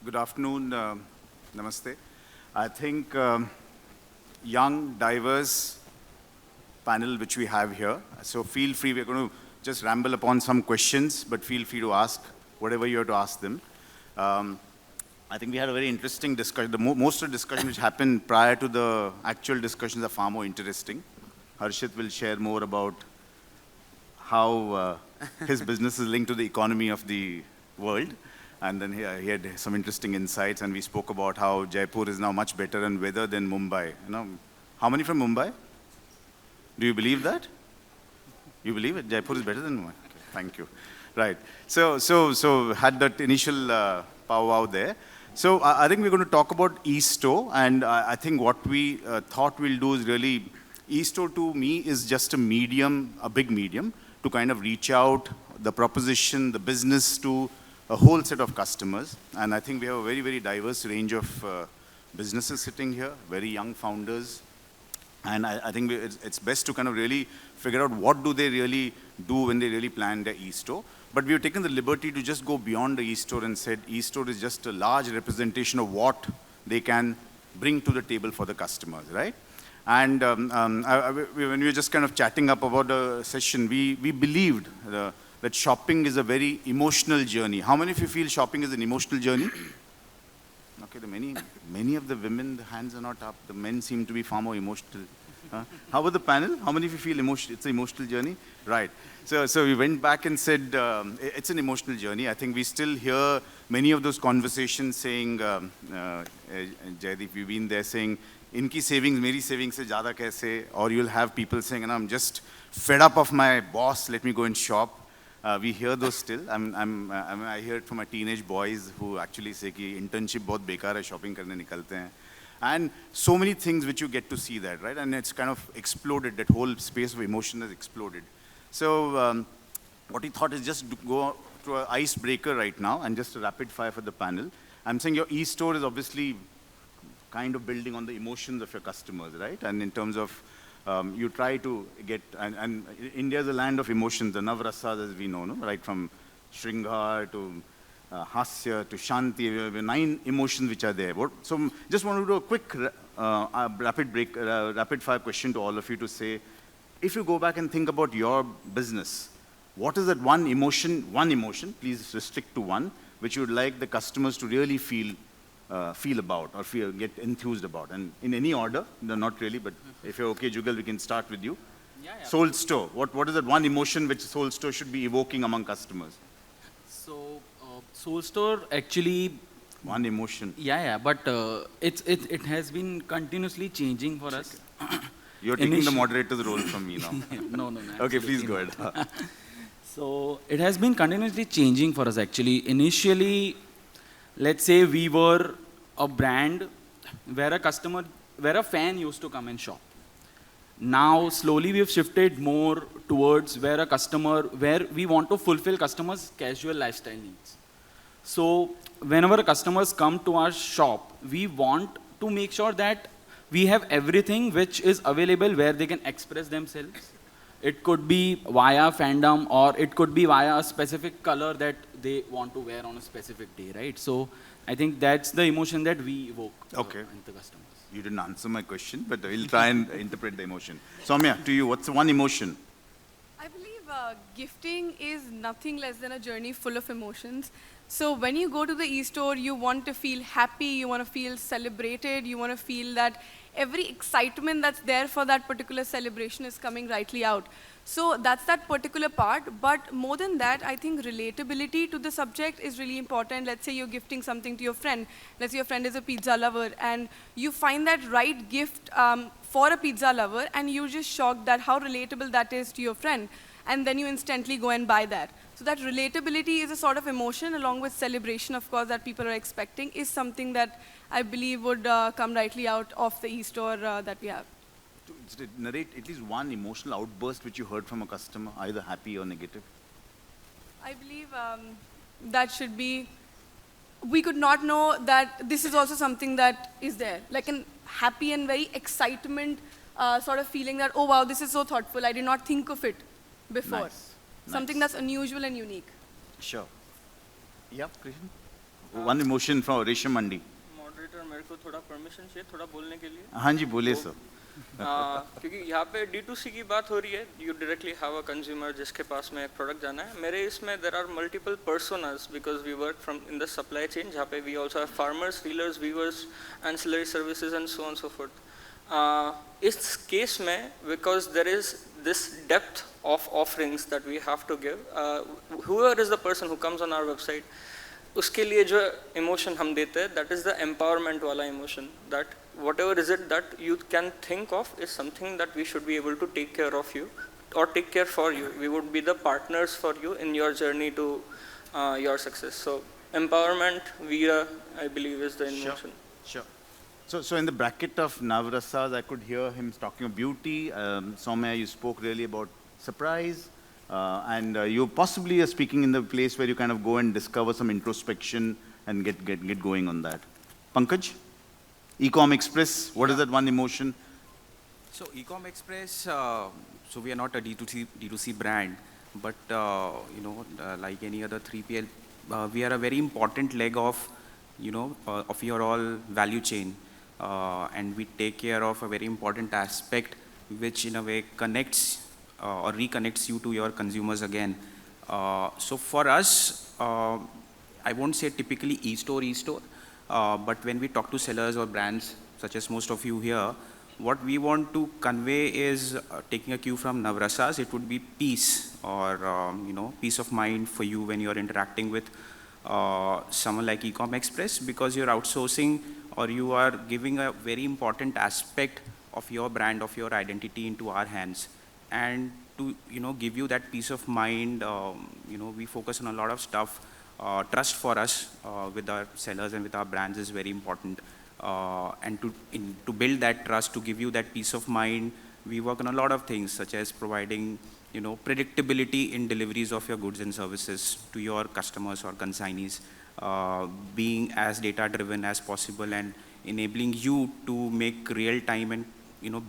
Good afternoon. Namaste. I think young, diverse panel which we have here. So feel free, we're going to just ramble upon some questions, but feel free to ask whatever you have to ask them. I think we had a very interesting discussion. Most of the discussion which happened prior to the actual discussions are far more interesting. Harshit will share more about how his business is linked to the economy of the world. And then he had some interesting insights, and we spoke about how Jaipur is now much better in weather than Mumbai. You know, how many from Mumbai? Do you believe that? You believe it? Jaipur is better than Mumbai? Okay, thank you. Right. So had that initial powwow there. So I think we're going to talk about Estore, and I think what we thought we'll do is really, Estore to me is just a medium, a big medium, to kind of reach out the proposition, the business to a whole set of customers. And I think we have a very, very diverse range of businesses sitting here, very young founders. And I think it's best to kind of really figure out what do they really do when they really plan their Estore. But we have taken the liberty to just go beyond the Estore and said Estore is just a large representation of what they can bring to the table for the customers, right? And when we were just kind of chatting up about the session, we believed that shopping is a very emotional journey. How many of you feel shopping is an emotional journey? Okay, many of the women, the hands are not up. The men seem to be far more emotional. How about the panel? How many of you feel it's an emotional journey? Right. So we went back and said it's an emotional journey. I think we still hear many of those conversations saying, Jaideep, you've been there saying, inki savings, meri savings se zyada kaise? Or you'll have people saying, I'm just fed up of my boss, let me go and shop. We hear those still. I hear it from my teenage boys who actually say कि internship बहुत बेकार है, shopping करने निकलते हैं. And so many things which you get to see that, right? And it's kind of exploded, that whole space of emotion has exploded. So what we thought is just go to an icebreaker right now and just a rapid fire for the panel. I'm saying your Estore is obviously kind of building on the emotions of your customers, right? And in terms of you try to get, and India is a land of emotions, the Navrasas as we know, no? Right from Shringar to Hasya to Shanti, 9 emotions which are there. So just want to do a quick rapid fire question to all of you to say, if you go back and think about your business, what is that one emotion, please restrict to one, which you would like the customers to really feel about or get enthused about? And in any order, no, not really, but if you're okay, Jugal, we can start with you. Yeah. Soul Store. What is that one emotion which Soul Store should be evoking among customers? So, Soul Store actually... One emotion. Yeah, but it has been continuously changing for us. You're taking the moderator's role from me now. No. Okay, please go ahead. So, it has been continuously changing for us actually. Initially, let's say we were a brand where a fan used to come and shop. Now, slowly we have shifted more towards where we want to fulfill customers' casual lifestyle needs. So, whenever customers come to our shop, we want to make sure that we have everything which is available where they can express themselves. It could be via fandom, or it could be via a specific color that they want to wear on a specific day, right? So I think that's the emotion that we evoke in the customers. You didn't answer my question, but we'll try and interpret the emotion. Saumya, to you, what's the one emotion? I believe gifting is nothing less than a journey full of emotions. So when you go to the Estore, you want to feel happy, you want to feel celebrated, you want to feel that every excitement that's there for that particular celebration is coming rightly out. So that's that particular part. But more than that, I think relatability to the subject is really important. Let's say you're gifting something to your friend. Let's say your friend is a pizza lover, and you find that right gift for a pizza lover, and you're just shocked that how relatable that is to your friend. And then you instantly go and buy that. So that relatability is a sort of emotion, along with celebration, of course, that people are expecting, is something that I believe would come rightly out of the Estore that we have. Narrate at least one emotional outburst which you heard from a customer, either happy or negative. I believe that should be, we could not know that this is also something that is there. Like a happy and very excitement sort of feeling that, oh wow, this is so thoughtful, I did not think of it before. Nice. Something that's unusual and unique. Sure. Yeah, Krishna? one emotion from Reshamandi. Moderator मेरे को थोड़ा permission चाहिए थोड़ा बोलने के लिए हाँ जी बोलिए सर. क्योंकि यहाँ पे D2C की बात हो रही है you directly have a consumer जिसके पास में एक प्रोडक्ट जाना है मेरे इसमें there are multiple personas because we work from in the supply chain जहाँ पे we also have farmers dealers weavers ancillary services and so on so forth इस केस में because there is this depth of offerings that we have to give whoever is the person who comes on our website उसके लिए जो emotion हम देते हैं that is the empowerment वाला emotion that whatever is it that you can think of is something that we should be able to take care of you or take care for you we would be the partners for you in your journey to your success so empowerment Veera I believe is the emotion Sure. So in the bracket of Navrasas, I could hear him talking of beauty. Saumya, you spoke really about surprise. And you possibly are speaking in the place where you kind of go and discover some introspection and get going on that. Pankaj, Ecom Express, what is that one emotion? So Ecom Express, so we are not a D2C brand, but like any other 3PL, we are a very important leg of, of your all value chain. And we take care of a very important aspect which in a way connects or reconnects you to your consumers again. So for us, I won't say typically e-store, but when we talk to sellers or brands, such as most of you here, what we want to convey is taking a cue from Navrasas, it would be peace or, peace of mind for you when you're interacting with someone like Ecom Express because you're outsourcing or you are giving a very important aspect of your brand, of your identity into our hands. And to, give you that peace of mind, we focus on a lot of stuff. Trust for us with our sellers and with our brands is very important. And to build that trust, to give you that peace of mind, we work on a lot of things such as providing predictability in deliveries of your goods and services to your customers or consignees, being as data-driven as possible and enabling you to make real-time and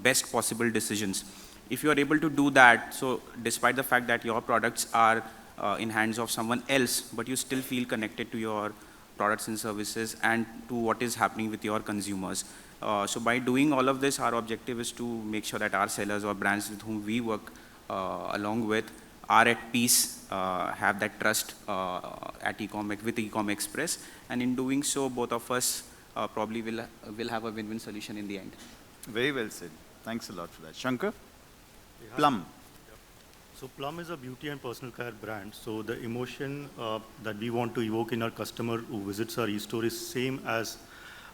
best possible decisions. If you are able to do that, so despite the fact that your products are in hands of someone else, but you still feel connected to your products and services and to what is happening with your consumers. So by doing all of this, our objective is to make sure that our sellers or brands with whom we work along with are at peace, have that trust with Ecom Express, and in doing so, both of us probably will have a win-win solution in the end. Very well said. Thanks a lot for that. Shankar? Plum. So Plum is a beauty and personal care brand. So the emotion that we want to evoke in our customer who visits our e-store is same as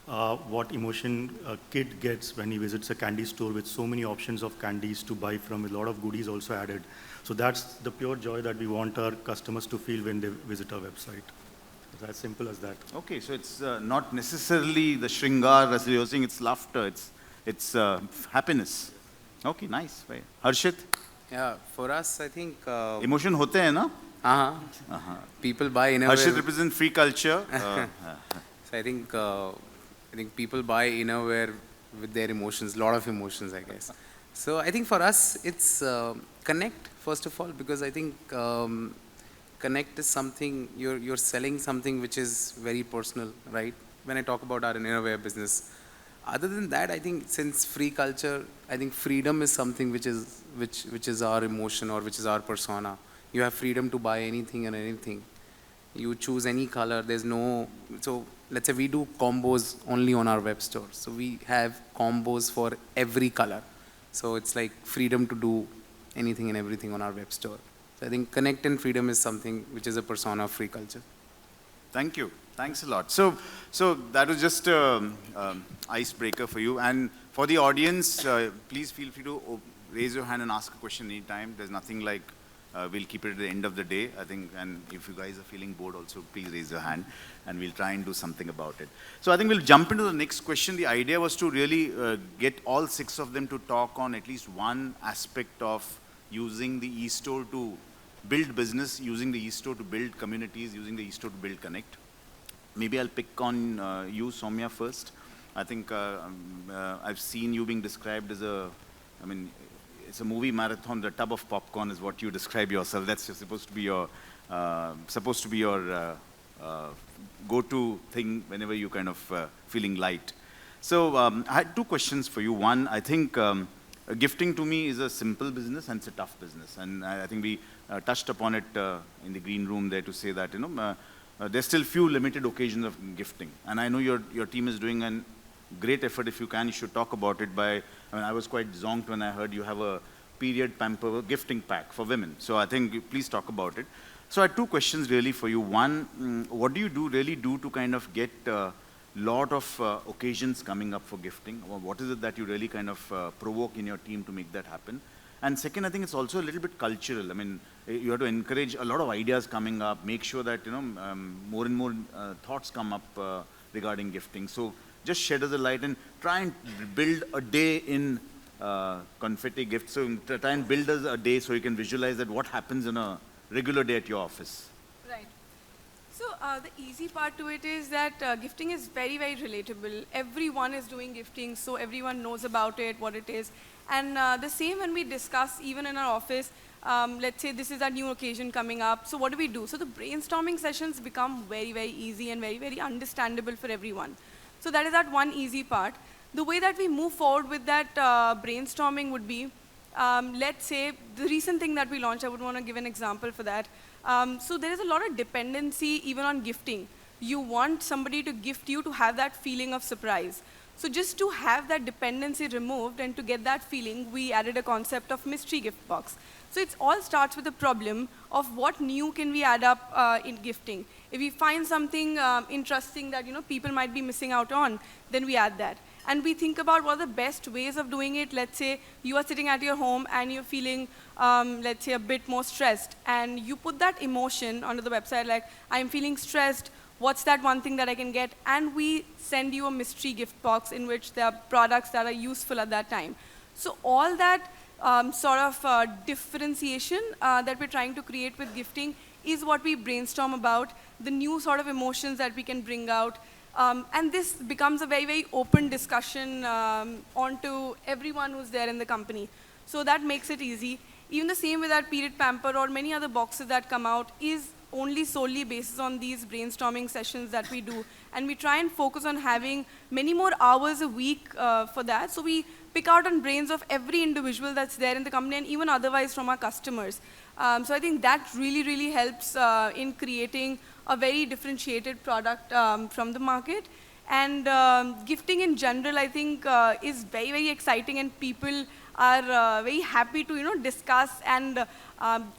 what emotion a kid gets when he visits a candy store with so many options of candies to buy from, with a lot of goodies also added. So that's the pure joy that we want our customers to feel when they visit our website. It's as simple as that. Okay, so it's not necessarily the shringar, as you're saying, it's laughter, it's happiness. Okay, nice. Right. Harshit? Yeah, for us, I think... Emotion hote hai na? People buy innerwear. Harshit represents Freecultr. So I think people buy innerwear with their emotions, a lot of emotions, I guess. So I think for us, it's connect, first of all, because I think connect is something, you're selling something which is very personal, right? When I talk about our innerwear business. Other than that, I think since Freecultr, I think freedom is something which is our emotion or which is our persona. You have freedom to buy anything and anything. You choose any color. There's no, so let's say we do combos only on our web store. So we have combos for every color. So it's like freedom to do anything and everything on our web store. So I think connect and freedom is something which is a persona of Freecultr. Thank you. Thanks a lot. So that was just an icebreaker for you. And for the audience, please feel free to raise your hand and ask a question anytime. There's nothing like, we'll keep it at the end of the day, I think. And if you guys are feeling bored also, please raise your hand and we'll try and do something about it. So I think we'll jump into the next question. The idea was to really get all 6 of them to talk on at least one aspect of using the e-store to build business, using the e-store to build communities, using the e-store to build connect. Maybe I'll pick on you, Saumya, first. I think I've seen you being described as it's a movie marathon. The tub of popcorn is what you describe yourself. That's supposed to be your go-to thing whenever you kind of feeling light. So I had two questions for you. One, I think gifting to me is a simple business and it's a tough business. And I think we touched upon it in the green room there to say that, there's still few limited occasions of gifting. And I know your team is doing a great effort. If you can, you should talk about it I was quite zonked when I heard you have a period pamper gifting pack for women. So I think please talk about it. So I had two questions really for you. One, what do you really do to kind of get lot of occasions coming up for gifting? What is it that you really kind of provoke in your team to make that happen? And second, I think it's also a little bit cultural. I mean, you have to encourage a lot of ideas coming up, make sure that, more and more thoughts come up regarding gifting. So just shed us a light and try and build a day in confetti gifts. So try and build us a day so you can visualize that what happens in a regular day at your office. Right. So the easy part to it is that gifting is very, very relatable. Everyone is doing gifting, so everyone knows about it, what it is. And the same when we discuss, even in our office, let's say this is a new occasion coming up, so what do we do? So the brainstorming sessions become very, very easy and very, very understandable for everyone. So that is that one easy part. The way that we move forward with that brainstorming would be, let's say the recent thing that we launched, I would want to give an example for that. So there is a lot of dependency even on gifting. You want somebody to gift you to have that feeling of surprise. So just to have that dependency removed and to get that feeling, we added a concept of mystery gift box. So it all starts with the problem of what new can we add up in gifting. If we find something interesting that people might be missing out on, then we add that. And we think about what are the best ways of doing it. Let's say you are sitting at your home and you're feeling, let's say, a bit more stressed. And you put that emotion onto the website, like, I'm feeling stressed. What's that one thing that I can get? And we send you a mystery gift box in which there are products that are useful at that time. So all that sort of differentiation that we're trying to create with gifting is what we brainstorm about, the new sort of emotions that we can bring out. And this becomes a very, very open discussion onto everyone who's there in the company. So that makes it easy. Even the same with that period pamper or many other boxes that come out is only solely based on these brainstorming sessions that we do. And we try and focus on having many more hours a week for that. So we pick out on brains of every individual that's there in the company and even otherwise from our customers. So I think that really, really helps in creating a very differentiated product from the market. And gifting in general, I think, is very, very exciting, and people are very happy to discuss and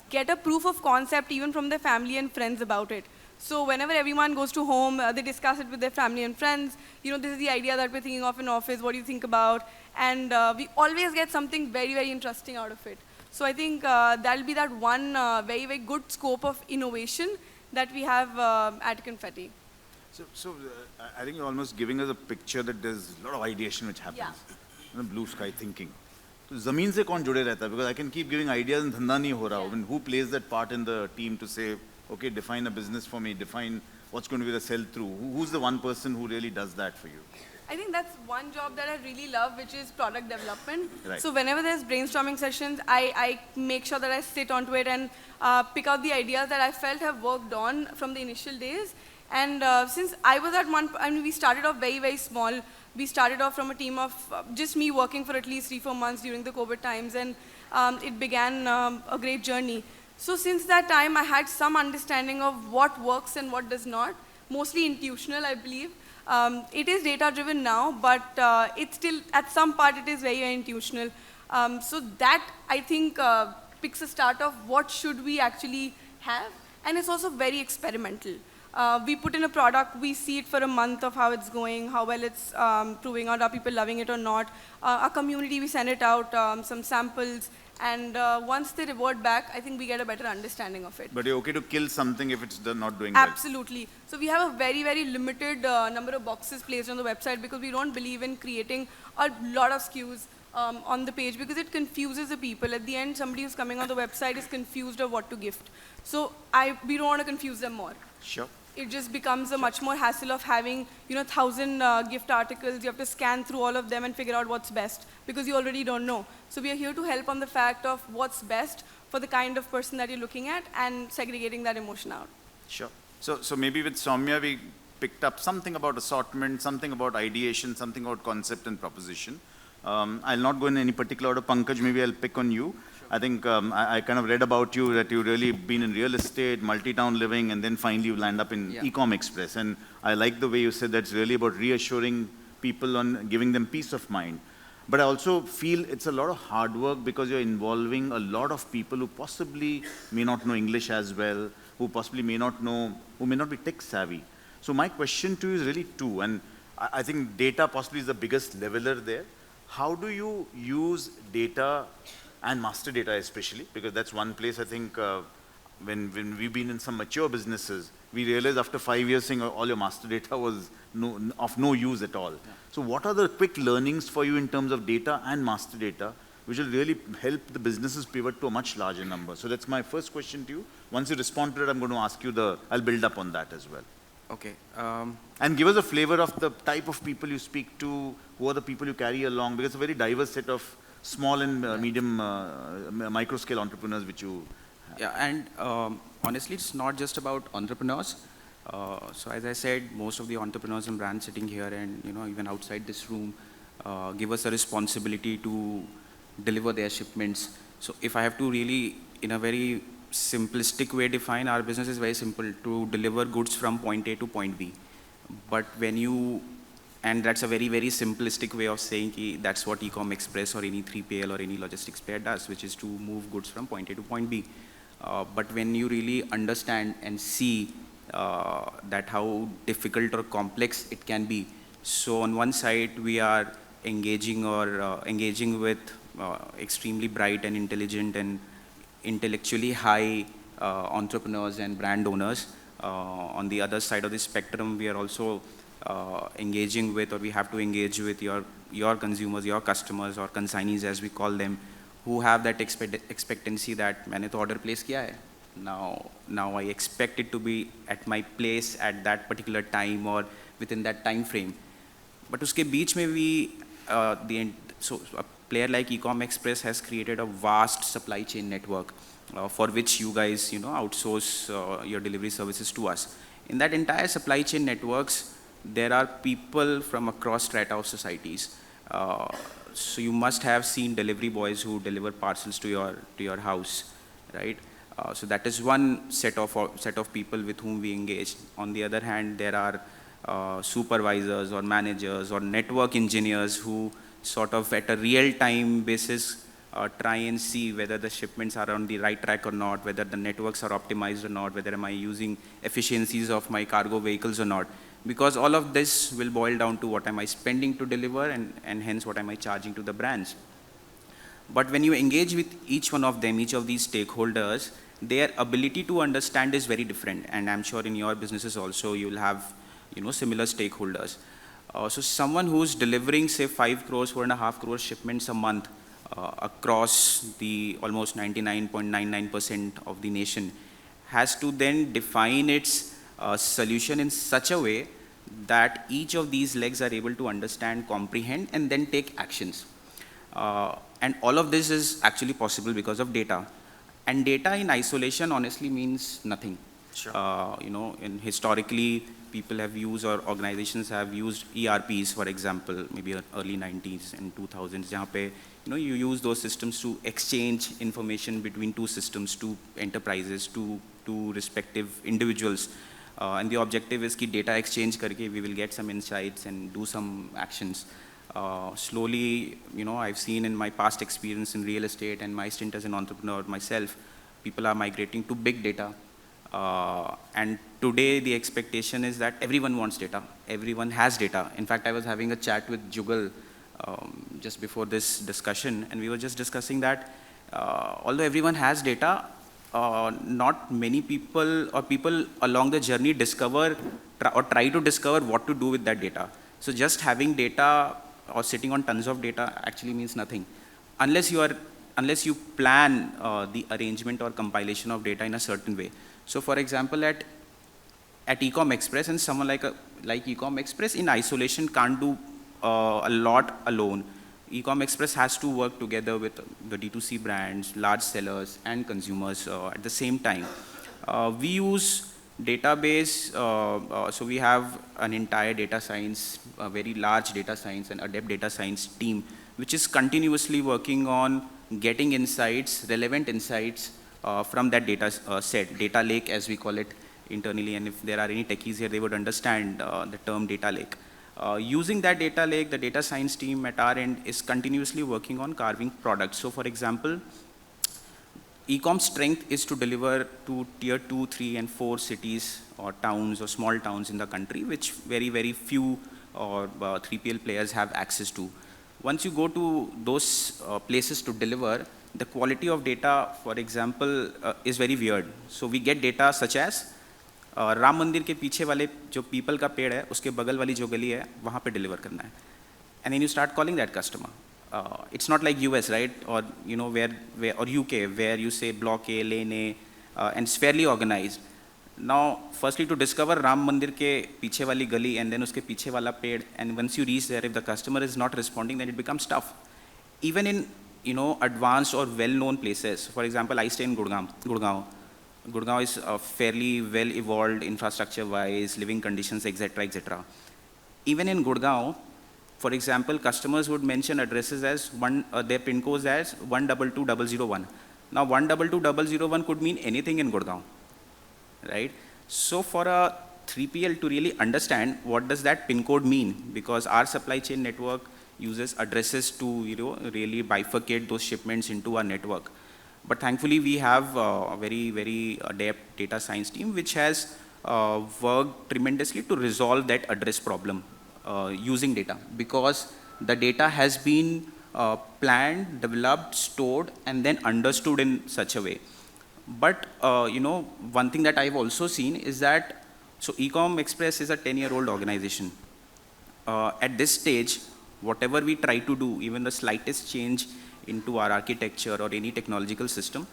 get a proof of concept even from their family and friends about it. So whenever everyone goes to home, they discuss it with their family and friends. This is the idea that we're thinking of in office. What do you think about? And we always get something very, very interesting out of it. So I think that'll be that one very, very good scope of innovation that we have at Confetti. So I think you're almost giving us a picture that there's a lot of ideation which happens. Yeah. Blue sky thinking. So ज़मीन से कौन जुड़े रहता है? Because I can keep giving ideas and धंधा नहीं हो रहा. I mean, who plays that part in the team to say, okay, define a business for me, define what's going to be the sell-through. Who's the one person who really does that for you? I think that's one job that I really love, which is product development. Right. So whenever there's brainstorming sessions, I make sure that I sit onto it and pick out the ideas that I felt have worked on from the initial days. And since I was at we started off very, very small. We started off from a team of just me working for at least 3-4 months during the COVID times, and it began a great journey. So since that time, I had some understanding of what works and what does not, mostly intuitional, I believe. It is data-driven now, but it's still, at some part, it is very, very intuitional. So that, I think, picks a start of what should we actually have, and it's also very experimental. We put in a product, we see it for a month of how it's going, how well it's proving out, are people loving it or not. Our community, we send it out, some samples, and once they revert back, I think we get a better understanding of it. But you're okay to kill something if it's not doing Absolutely. Well. So we have a very, very limited number of boxes placed on the website because we don't believe in creating a lot of SKUs on the page because it confuses the people. At the end, somebody who's coming on the website is confused of what to gift. So we don't want to confuse them more. Sure. It just becomes a much more hassle of having 1,000 gift articles. You have to scan through all of them and figure out what's best because you already don't know. So we are here to help on the fact of what's best for the kind of person that you're looking at and segregating that emotion out. Sure. So maybe with Saumya, we picked up something about assortment, something about ideation, something about concept and proposition. I'll not go in any particular order. Pankaj, maybe I'll pick on you. Sure. I think I kind of read about you that you've really been in real estate, multi-town living, and then finally you land up in Ecom Express. And I like the way you said that's really about reassuring people on giving them peace of mind. But I also feel it's a lot of hard work because you're involving a lot of people who possibly may not know English as well, who possibly may not know, who may not be tech savvy. So my question to you is really two, and I think data possibly is the biggest leveler there. How do you use data and master data especially? Because that's one place I think when we've been in some mature businesses, we realized after 5 years saying all your master data was of no use at all. Yeah. So what are the quick learnings for you in terms of data and master data, which will really help the businesses pivot to a much larger number? So that's my first question to you. Once you respond to it, I'm going to ask you I'll build up on that as well. Okay. And give us a flavor of the type of people you speak to, who are the people you carry along, because it's a very diverse set of small and medium, micro scale entrepreneurs which you have. Yeah, and honestly, it's not just about entrepreneurs. So as I said, most of the entrepreneurs and brands sitting here and even outside this room give us a responsibility to deliver their shipments. So if I have to really, in a very simplistic way, define, our business is very simple: to deliver goods from point A to point B. But and that's a very, very simplistic way of saying that's what Ecom Express or any 3PL or any logistics pair does, which is to move goods from point A to point B. But when you really understand and see that how difficult or complex it can be. So on one side, we are engaging with extremely bright and intelligent and intellectually high entrepreneurs and brand owners. On the other side of the spectrum, we are also engaging with, or we have to engage with your consumers, your customers, or consignees as we call them, who have that expectancy that मैंने तो order place किया है. Now I expect it to be at my place at that particular time or within that time frame. But उसके बीच में so a player like Ecom Express has created a vast supply chain network for which you guys outsource your delivery services to us. In that entire supply chain networks, there are people from across strata of societies. So you must have seen delivery boys who deliver parcels to your house, right? So that is one set of people with whom we engage. On the other hand, there are supervisors or managers or network engineers who sort of at a real-time basis try and see whether the shipments are on the right track or not, whether the networks are optimized or not, whether am I using efficiencies of my cargo vehicles or not. Because all of this will boil down to what am I spending to deliver and hence what am I charging to the brands. But when you engage with each one of them, each of these stakeholders, their ability to understand is very different. And I'm sure in your businesses also you'll have similar stakeholders. So someone who's delivering say 5 crores, 4.5 crores shipments a month across the almost 99.99% of the nation has to then define its solution in such a way that each of these legs are able to understand, comprehend, and then take actions. And all of this is actually possible because of data. And data in isolation honestly means nothing. Sure. In historically, people have used or organizations have used ERPs, for example, maybe early 90s and 2000s, जहाँ पे you use those systems to exchange information between two systems, two enterprises, two respective individuals. And the objective is कि data exchange करके we will get some insights and do some actions. Slowly, I've seen in my past experience in real estate and my stint as an entrepreneur myself, people are migrating to big data. And today the expectation is that everyone wants data. Everyone has data. In fact, I was having a chat with Jugal just before this discussion, and we were just discussing that although everyone has data, not many people or people along the journey discover or try to discover what to do with that data. So just having data or sitting on tons of data actually means nothing unless you plan the arrangement or compilation of data in a certain way. So for example, at Ecom Express, and someone like Ecom Express in isolation can't do a lot alone. Ecom Express has to work together with the D2C brands, large sellers, and consumers at the same time. We use Database, so we have an entire data science, a very large data science and adept data science team, which is continuously working on getting insights, relevant insights from that data set, data lake as we call it internally, and if there are any techies here, they would understand the term data lake. Using that data lake, the data science team at our end is continuously working on carving products. So for example, Ecom's strength is to deliver to tier 2, 3, and 4 cities or towns or small towns in the country, which very, very few or 3PL players have access to. Once you go to those places to deliver, the quality of data, for example, is very weird. So we get data such as Ram मंदिर के पीछे वाले जो people का पेड़ है, उसके बगल वाली जो गली है, वहाँ पे deliver करना है. And then you start calling that customer. It's not like US, right? Or where or UK, where you say block A, lane A, and it's fairly organized. Now, firstly, to discover Ram Mandir ke piche wali gali and then uske piche wala ped, and once you reach there, if the customer is not responding, then it becomes tough. Even in advanced or well-known places. For example, I stay in Gurgaon. Gurgaon is fairly well-evolved infrastructure-wise, living conditions, etc., etc. Even in Gurgaon, for example, customers would mention addresses as their pin codes as 122001. Now, 122001 could mean anything in Gurgaon, right? So, for a 3PL to really understand what does that pin code mean, because our supply chain network uses addresses to really bifurcate those shipments into our network. But thankfully, we have a very, very adept data science team which has worked tremendously to resolve that address problem. Using data, because the data has been planned, developed, stored, and then understood in such a way. But one thing that I've also seen is that, so Ecom Express is a 10-year-old organization. At this stage, whatever we try to do, even the slightest change into our architecture or any technological system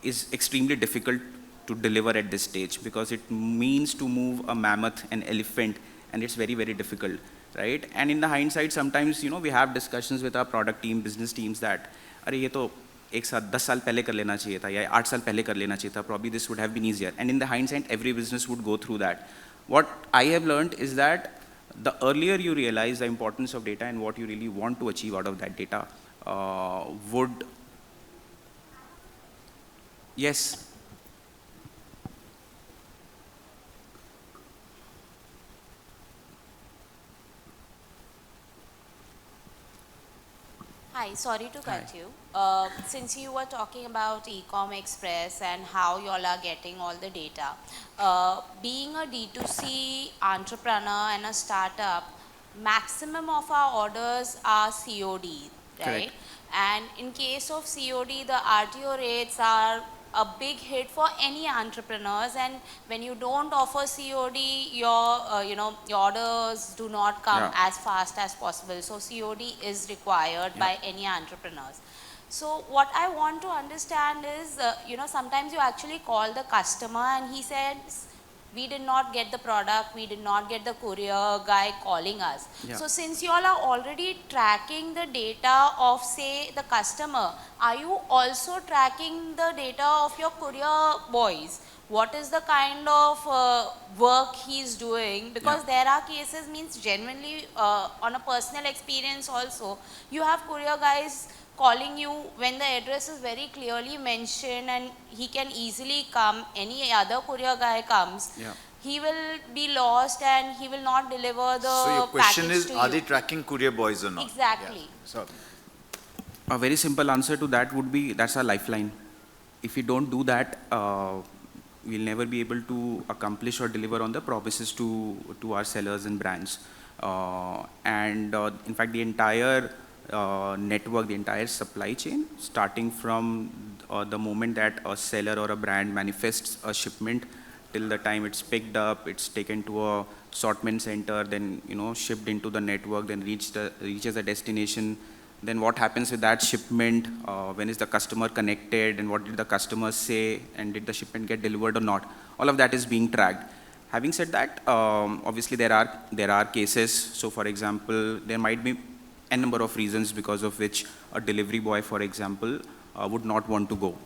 is extremely difficult to deliver at this stage, because it means to move a mammoth, an elephant, and it's very, very difficult, right? And in the hindsight, sometimes, we have discussions with our product team, business teams that, अरे ये तो एक साथ 10 साल पहले कर लेना चाहिए था, या 8 साल पहले कर लेना चाहिए था, probably this would have been easier. And in the hindsight, every business would go through that. What I have learned is that the earlier you realize the importance of data and what you really want to achieve out of that data, yes. Hi, sorry to cut you. Since you were talking about Ecom Express and how you all are getting all the data, being a D2C entrepreneur and a startup, maximum of our orders are COD, right? Correct. And in case of COD, the RTO rates are a big hit for any entrepreneurs, and when you don't offer COD, your orders do not come as fast as possible. So COD is required by any entrepreneurs. So what I want to understand is, sometimes you actually call the customer and he says, we did not get the product, we did not get the courier guy calling us. Yeah. So since you all are already tracking the data of, say, the customer, are you also tracking the data of your courier boys? What is the kind of work he's doing? Because there are cases, means genuinely on a personal experience also, you have courier guys calling you when the address is very clearly mentioned and he can easily come, any other courier guy comes, he will be lost and he will not deliver the So your question package is, to are you. they tracking courier boys or not? Exactly. Yeah. So, A very simple answer to that would be, that's our lifeline. If we don't do that, we'll never be able to accomplish or deliver on the promises to our sellers and brands. In fact, the entire network, the entire supply chain, starting from the moment that a seller or a brand manifests a shipment till the time it's picked up, it's taken to a assortment center, then shipped into the network, then reaches a destination. Then what happens with that shipment? When is the customer connected, and what did the customer say, and did the shipment get delivered or not? All of that is being tracked. Having said that, obviously there are cases. So for example, there might be a number of reasons because of which a delivery boy, for example, would not want to go.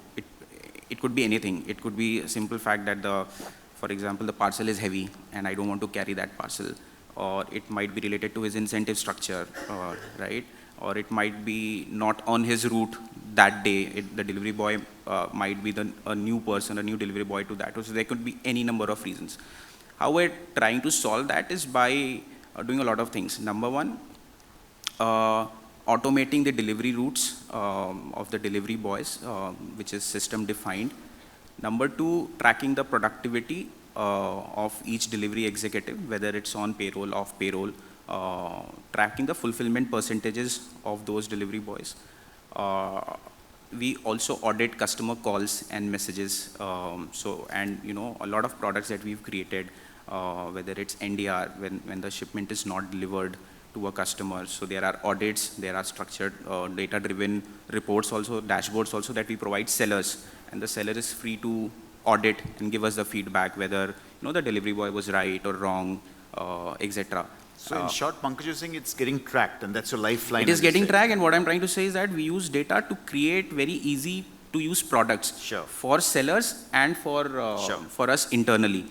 it could be anything. It could be a simple fact that for example, the parcel is heavy and I don't want to carry that parcel. Or it might be related to his incentive structure, right? Or it might be not on his route that day. The delivery boy might be a new person, a new delivery boy to that. So there could be any number of reasons. How we're trying to solve that is by doing a lot of things. Number one, automating the delivery routes of the delivery boys, which is system defined. Number two, tracking the productivity of each delivery executive, whether it's on payroll, off payroll, tracking the fulfillment percentages of those delivery boys. We also audit customer calls and messages. And a lot of products that we've created, whether it's NDR, when the shipment is not delivered to a customer. So there are audits, there are structured data-driven reports also, dashboards also that we provide sellers. And the seller is free to audit and give us the feedback whether the delivery boy was right or wrong, etc. So in short, Pankaj, you're saying it's getting tracked, and that's your lifeline. It is getting tracked, and what I'm trying to say is that we use data to create very easy to use products for sellers and for us internally.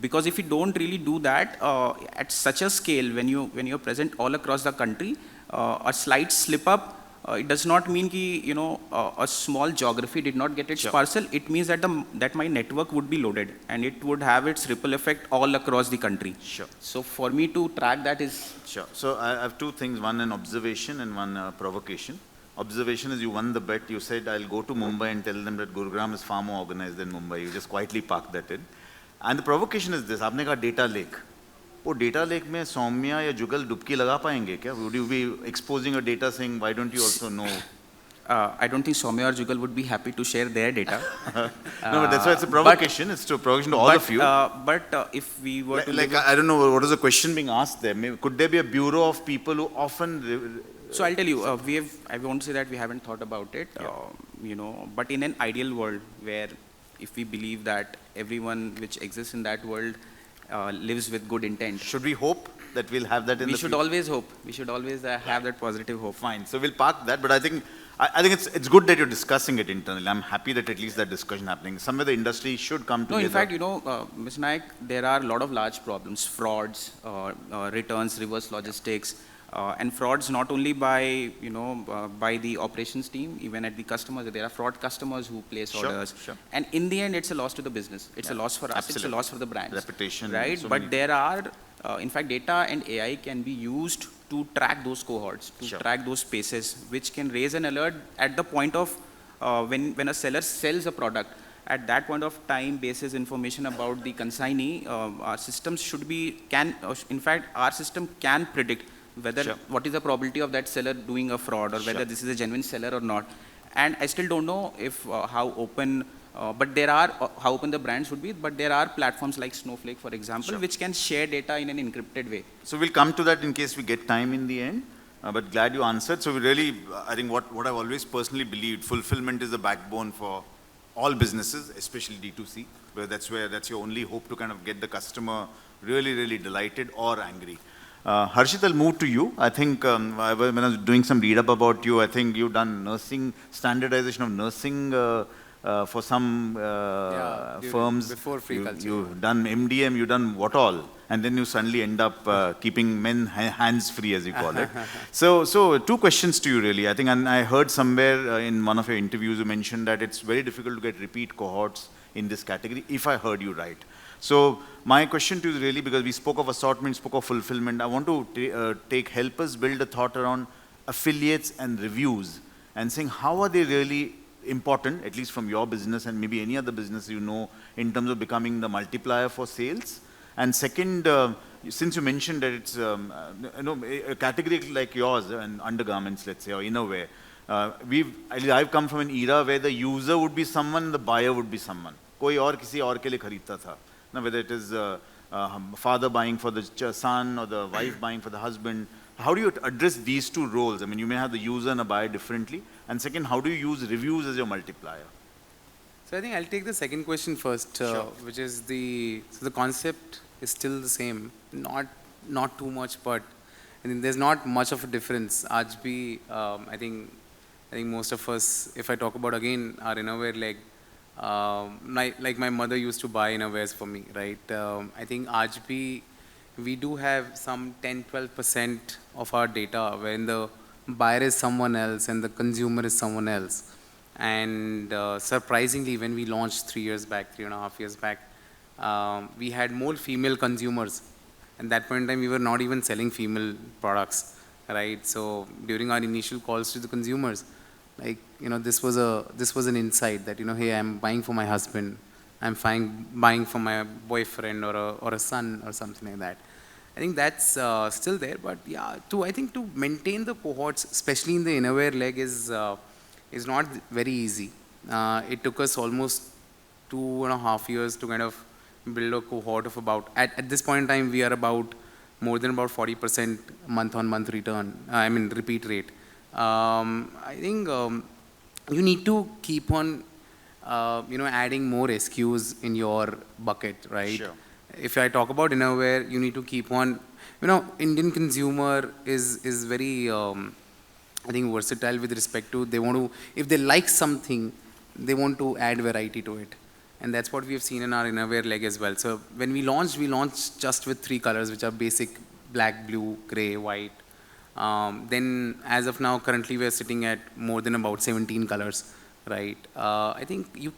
Because if you don't really do that at such a scale, when you're present all across the country, a slight slip up, it does not mean that a small geography did not get its parcel. It means that my network would be loaded and it would have its ripple effect all across the country. So for me to track that is... So I have two things, one an observation and one provocation. Observation is you won the bet. You said, I'll go to Mumbai and tell them that Gurugram is far more organized than Mumbai. You just quietly park that in. And the provocation is this, आपने कहा data lake. वो data lake में सौम्या या जुगल डुबकी लगा पाएंगे क्या? Would you be exposing a data saying, why don't you also know? I don't think Saumya or Jugal would be happy to share their data. No, but that's why it's a provocation. It's a provocation to all of you. But if we were to... I don't know, what is the question being asked there? Maybe, could there be a bureau of people who often... So I'll tell you, I won't say that we haven't thought about it, but in an ideal world where if we believe that everyone which exists in that world lives with good intent. Should we hope that we'll have that in the future? We should always hope. We should always have that positive hope. Fine. So we'll park that, but I think it's good that you're discussing it internally. I'm happy that at least that discussion happening. Somewhere the industry should come together. No, in fact, Mr. Nayak, there are a lot of large problems, frauds, returns, reverse logistics, and frauds not only by, by the operations team, even at the customers. There are fraud customers who place orders. And in the end, it's a loss to the business. It's a loss for us. Absolutely. It's a loss for the brands. Reputation. Right? So but there are, in fact, data and AI can be used to track those cohorts, to track those spaces, which can raise an alert at the point of when a seller sells a product. At that point of time, basis information about the consignee, our systems should be, in fact, our system can predict whether what is the probability of that seller doing a fraud or whether this is a genuine seller or not. And I still don't know if how open, but there are, how open the brands would be, but there are platforms like Snowflake, for example, which can share data in an encrypted way. So we'll come to that in case we get time in the end, but glad you answered. So we really, I think what I've always personally believed, fulfillment is the backbone for all businesses, especially D2C, where that's your only hope to kind of get the customer really, really delighted or angry. Harshit, I'll move to you. I think when I was doing some read-up about you, I think you've done nursing, standardization of nursing for some firms. Before Freecultr. You've done MDM, you've done what all? And then you suddenly end up keeping men hands-free, as you call it. So two questions to you, really. I think, and I heard somewhere in one of your interviews, you mentioned that it's very difficult to get repeat cohorts in this category, if I heard you right. So my question to you is really, because we spoke of assortment, spoke of fulfillment, I want to help us build a thought around affiliates and reviews and saying how are they really important, at least from your business and maybe any other business you know, in terms of becoming the multiplier for sales. And second, since you mentioned that it's a category like yours and undergarments, let's say, or innerwear, I've come from an era where the user would be someone, the buyer would be someone. कोई और किसी और के लिए खरीदता था. Now, whether it is father buying for the son or the wife buying for the husband, how do you address these two roles? I mean, you may have the user and a buyer differently. And second, how do you use reviews as your multiplier? So I think I'll take the second question first, which is the concept is still the same, not too much, but I think there's not much of a difference. Aaj bhi, I think most of us, if I talk about again our innerwear leg, like my mother used to buy innerwears for me, right? I think aaj bhi we do have some 10-12% of our data when the buyer is someone else and the consumer is someone else. And surprisingly, when we launched 3 years back, 3.5 years back, we had more female consumers. At that point in time, we were not even selling female products, right? So during our initial calls to the consumers, like, this was an insight that, hey, I'm buying for my husband, I'm buying for my boyfriend or a son or something like that. I think that's still there, but yeah, I think to maintain the cohorts, especially in the innerwear leg, is not very easy. It took us almost 2.5 years to kind of build a cohort of about, at this point in time, we are about more than about 40% month-on-month repeat rate. I think you need to keep on, adding more SKUs in your bucket, right? Sure. If I talk about innerwear, you need to keep on, Indian consumer is very, I think, versatile with respect to, they want to, if they like something, they want to add variety to it. And that's what we have seen in our innerwear leg as well. So when we launched just with 3 colors, which are basic: black, blue, gray, white. Then as of now, currently we are sitting at more than about 17 colors, right? I think you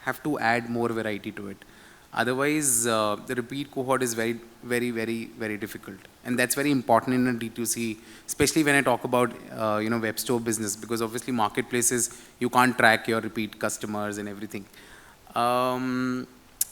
have to add more variety to it. Otherwise, the repeat cohort is very, very, very, very difficult. And that's very important in a D2C, especially when I talk about, web store business, because obviously marketplaces, you can't track your repeat customers and everything.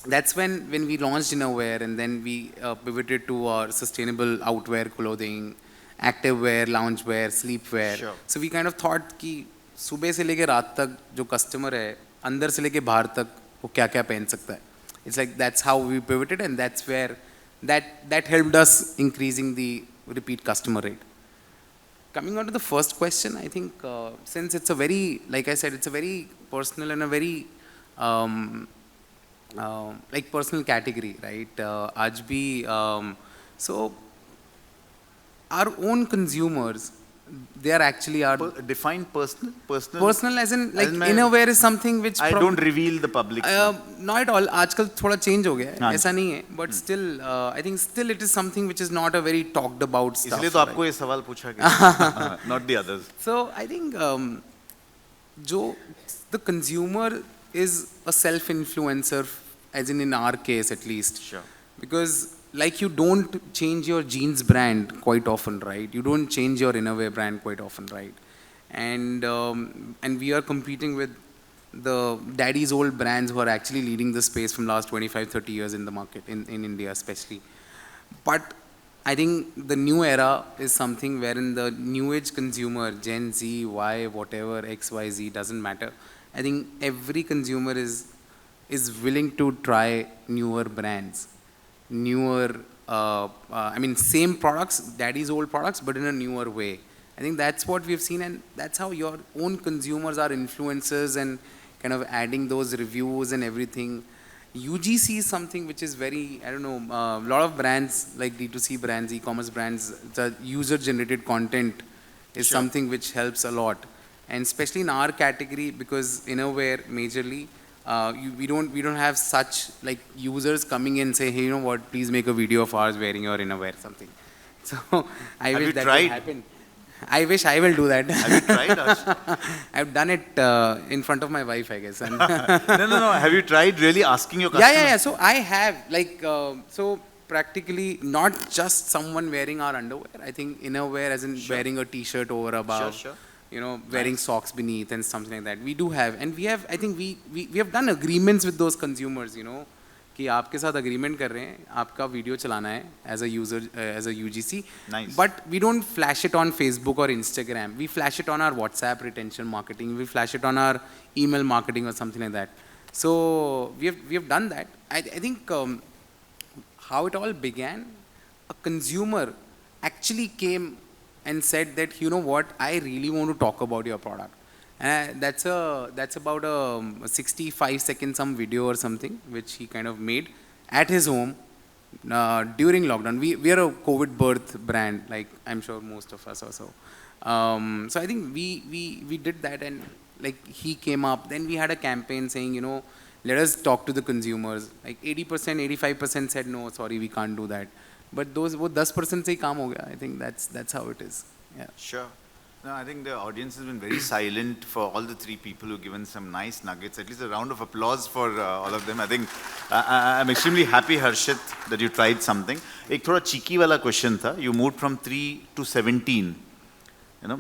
That's when we launched innerwear, and then we pivoted to our sustainable outwear clothing, active wear, lounge wear, sleep wear. Sure. So we kind of thought कि सुबह से लेके रात तक जो customer है, अंदर से लेके बाहर तक वो क्या क्या पहन सकता है. It's like that's how we pivoted, and that's where that helped us increasing the repeat customer rate. Coming on to the first question, I think since it's a very, like I said, it's a very personal and a very like personal category, right? Aaj bhi, so our own consumers, they are actually our Define personal? personal as in like As in innerwear is something which I don't reveal the public. not at all. आजकल थोड़ा change हो गया है, हाँ ऐसा नहीं है. But still, I think still it is something which is not a very talked about stuff. इसलिए तो right? आपको ये सवाल पूछा गया, not the others. So I think the consumer is a self-influencer, as in our case at least. Sure. Because like you don't change your jeans brand quite often, right? You don't change your innerwear brand quite often, right? And we are competing with the daddy's old brands who are actually leading the space from last 25-30 years in the market, in India especially. But I think the new era is something wherein the new age consumer, Gen Z, Y, whatever, X, Y, Z, doesn't matter. I think every consumer is willing to try newer brands, newer, same products, daddy's old products, but in a newer way. I think that's what we've seen, and that's how your own consumers are influencers and kind of adding those reviews and everything. UGC is something which is very, I don't know, a lot of brands like D2C brands, e-commerce brands, the user-generated content is something which helps a lot. And especially in our category, because innerwear majorly, we don't have such like users coming in and say, hey, you know what, please make a video of ours wearing your innerwear, something. So I Have wish you that tried? would happen. I wish I will do that. Have you tried, Harsh? I've done it in front of my wife, I guess. And No. Have you tried really asking your customers? yeah. So I have, like, so practically not just someone wearing our underwear. I think innerwear, as in wearing a t-shirt over above. Sure. Wearing socks beneath and something like that. We do have, and we have, I think we have done agreements with those consumers, कि आपके साथ agreement कर रहे हैं, आपका video चलाना है as a user, as a UGC. Nice. But we don't flash it on Facebook or Instagram. We flash it on our WhatsApp retention marketing. We flash it on our email marketing or something like that. So we have done that. I think how it all began, a consumer actually came and said that, you know what, I really want to talk about your product. And that's about a 65-second some video or something which he kind of made at his home during lockdown. We are a COVID birth brand, like I'm sure most of us also. So I think we did that, and like he came up, then we had a campaign saying, you know, let us talk to the consumers. Like 80%, 85% said, no, sorry, we can't do that. But those, wo 10% se hi kaam ho gaya. I think that's how it is. Yeah. Sure. No, I think the audience has been very silent for all the three people who've given some nice nuggets. At least a round of applause for all of them. I think I'm extremely happy, Harshit, that you tried something. एक थोड़ा cheeky वाला question था. You moved from 3 to 17, you know,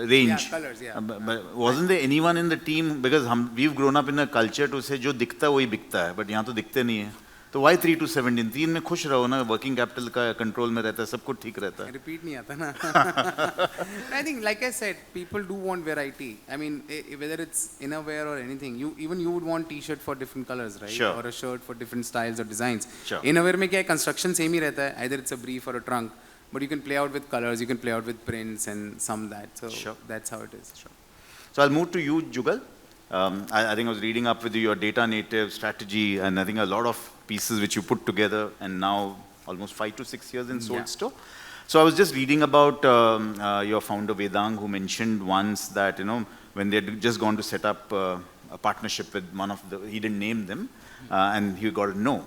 range. Yeah, colors, yeah. But wasn't there anyone in the team, because we've grown up in a culture to say जो दिखता है वही बिकता है, but यहाँ तो दिखते नहीं है. तो why 3 to 17? 3 में खुश रहो ना, working capital का control में रहता है, सब कुछ ठीक रहता है. Repeat नहीं आता ना. I think, like I said, people do want variety. I mean, whether it's innerwear or anything, even you would want t-shirt for different colors, right? Sure. Or a shirt for different styles or designs. Sure. Innerwear में क्या है, construction same ही रहता है. Either it's a brief or a trunk, but you can play out with colors, you can play out with prints and some that. So Sure. that's how it is. Sure. So I'll move to you, Jugal. I think I was reading up with you your data native strategy, and I think a lot of pieces which you put together, and now almost 5 to 6 years in Sold Store. So I was just reading about your founder Vedang, who mentioned once that, you know, when they had just gone to set up a partnership with one of the, he didn't name them, and he got a no.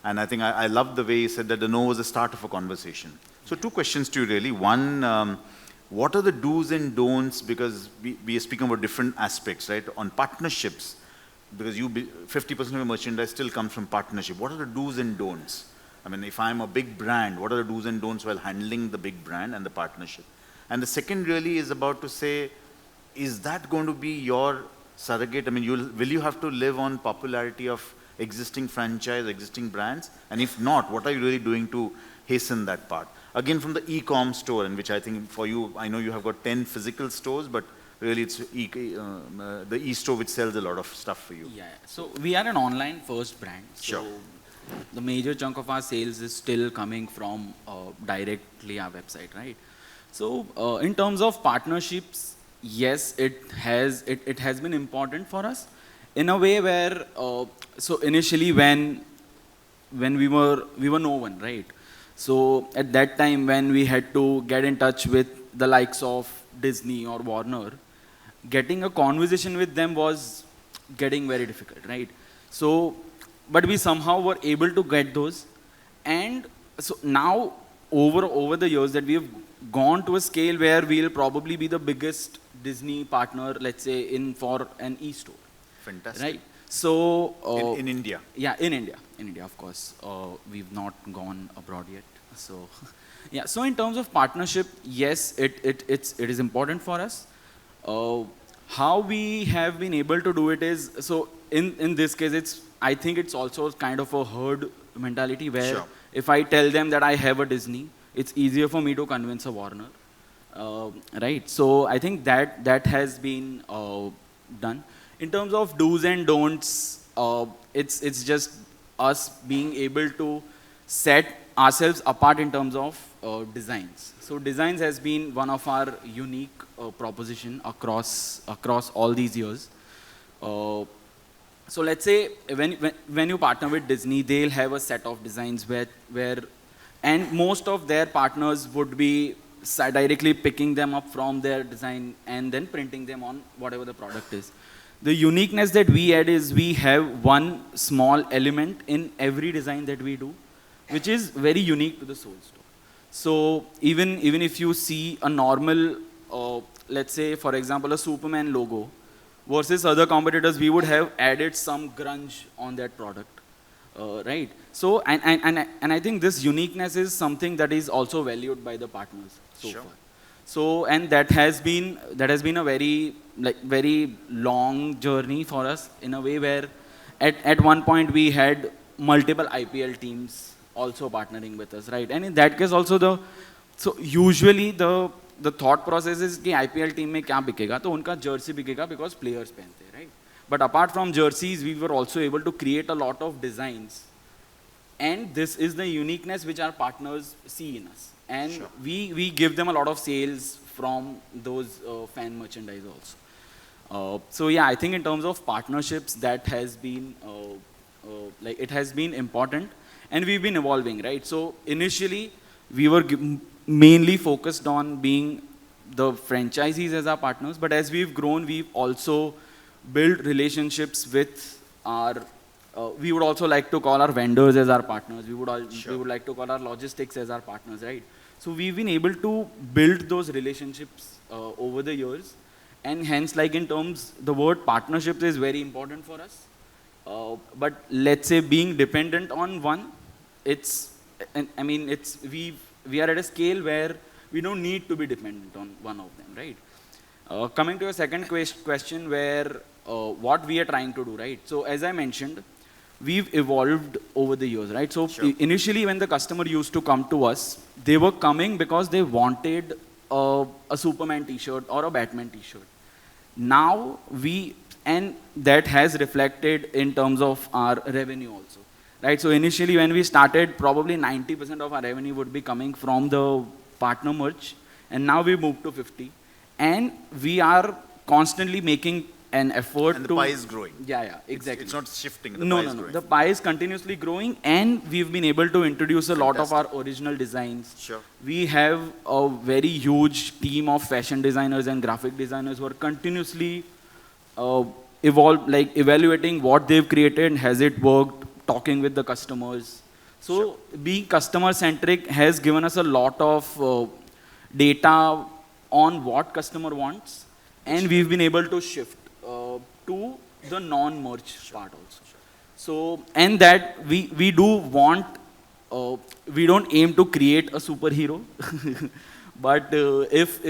And I think I loved the way he said that the no was the start of a conversation. So 2 questions to you really. One, what are the do's and don'ts, because we are speaking about different aspects, right? On partnerships, because 50% of your merchandise still comes from partnership. What are the do's and don'ts? I mean, if I'm a big brand, what are the do's and don'ts while handling the big brand and the partnership? And the second really is about to say, is that going to be your surrogate? I mean, will you have to live on popularity of existing franchise, existing brands? And if not, what are you really doing to hasten that part? Again, from the Ecom store, in which I think for you, I know you have got 10 physical stores, but really it's the e-store which sells a lot of stuff for you. Yeah, so we are an online first brand. So Sure. the major chunk of our sales is still coming from directly our website, right? So in terms of partnerships, yes, it has been important for us in a way where, so initially when we were no one, right? So at that time when we had to get in touch with the likes of Disney or Warner, getting a conversation with them was getting very difficult, right? So, but we somehow were able to get those. And so now over the years that we have gone to a scale where we'll probably be the biggest Disney partner, let's say, for an e-store. Fantastic. Right? So in India. Yeah, in India, of course. We've not gone abroad yet. So yeah. So in terms of partnership, yes, it is important for us. How we have been able to do it is, so in this case, I think it's also kind of a herd mentality where Sure. if I tell them that I have a Disney, it's easier for me to convince a Warner, right? So I think that has been done. In terms of do's and don'ts, it's just us being able to set ourselves apart in terms of designs. So designs has been one of our unique proposition across all these years. So let's say when you partner with Disney, they'll have a set of designs where and most of their partners would be directly picking them up from their design and then printing them on whatever the product is. The uniqueness that we add is we have one small element in every design that we do, which is very unique to the Soul Store. So even if you see a normal, let's say for example a Superman logo, versus other competitors, we would have added some grunge on that product, right? So and I think this uniqueness is something that is also valued by the partners so Sure. far. So and that has been a very long journey for us in a way where at one point we had multiple IPL teams also partnering with us, right? And in that case also so usually the thought process is कि IPL team में क्या बिकेगा, तो उनका jersey बिकेगा because players पहनते हैं, right? But apart from jerseys, we were also able to create a lot of designs, and this is the uniqueness which our partners see in us, and Sure. we give them a lot of sales from those fan merchandise also. So yeah, I think in terms of partnerships, that has been it has been important, and we've been evolving, right? So initially we were mainly focused on being the franchisees as our partners, but as we've grown, we've also built relationships with our, we would also like to call our vendors as our partners. We would like to call our logistics as our partners, right? So we've been able to build those relationships over the years, and hence, like in terms, the word partnerships is very important for us. But let's say being dependent on one, I mean, we are at a scale where we don't need to be dependent on one of them, right? Coming to your second question, where what we are trying to do, right? So as I mentioned, we've evolved over the years, right? So initially, when the customer used to come to us, they were coming because they wanted a Superman t-shirt or a Batman t-shirt. Now and that has reflected in terms of our revenue also, right? So initially when we started, probably 90% of our revenue would be coming from the partner merch, and now we moved to 50. And we are constantly making an effort and the pie is growing. Yeah, exactly. It's not shifting, the pie is growing. The pie is continuously growing, and we've been able to introduce a lot of our original designs. Sure. We have a very huge team of fashion designers and graphic designers who are continuously evaluating what they've created, has it worked, talking with the customers. So being customer centric has given us a lot of data on what customer wants, and we've been able to shift to the non-merch part also. So, and that we do want, we don't aim to create a superhero, but if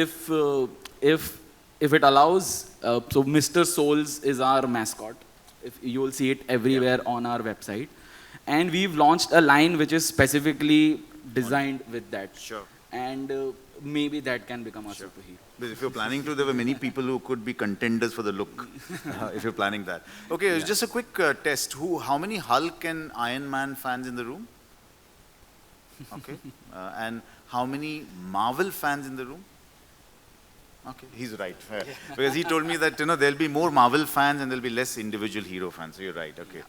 it allows, so Mr. Souls is our mascot. If you will see it everywhere on our website, and we've launched a line which is specifically designed with that. Sure. And maybe that can become a superhero. But if you're planning to, there were many people who could be contenders for the look, if you're planning that. Okay, just a quick test. How many Hulk and Iron Man fans in the room? Okay. And how many Marvel fans in the room? Okay, he's right. Because he told me that, there'll be more Marvel fans and there'll be less individual hero fans. So you're right. Okay.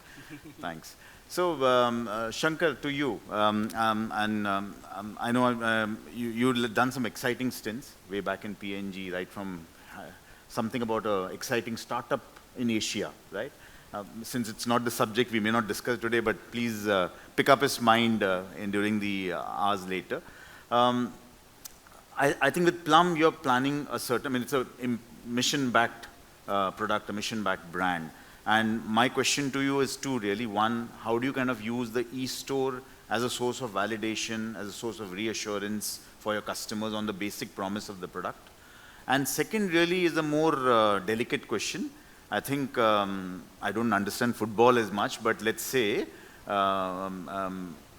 Thanks. So, Shankar, to you, I know you've done some exciting stints way back in PNG, right, from something about an exciting startup in Asia, right? Since it's not the subject, we may not discuss today, but please pick up his mind during the hours later. I think with Plum, you're planning a certain, it's a mission-backed product, a mission-backed brand. And my question to you is two, really. One, how do you kind of use the e-store as a source of validation, as a source of reassurance for your customers on the basic promise of the product? And second, really, is a more delicate question. I think I don't understand football as much, but let's say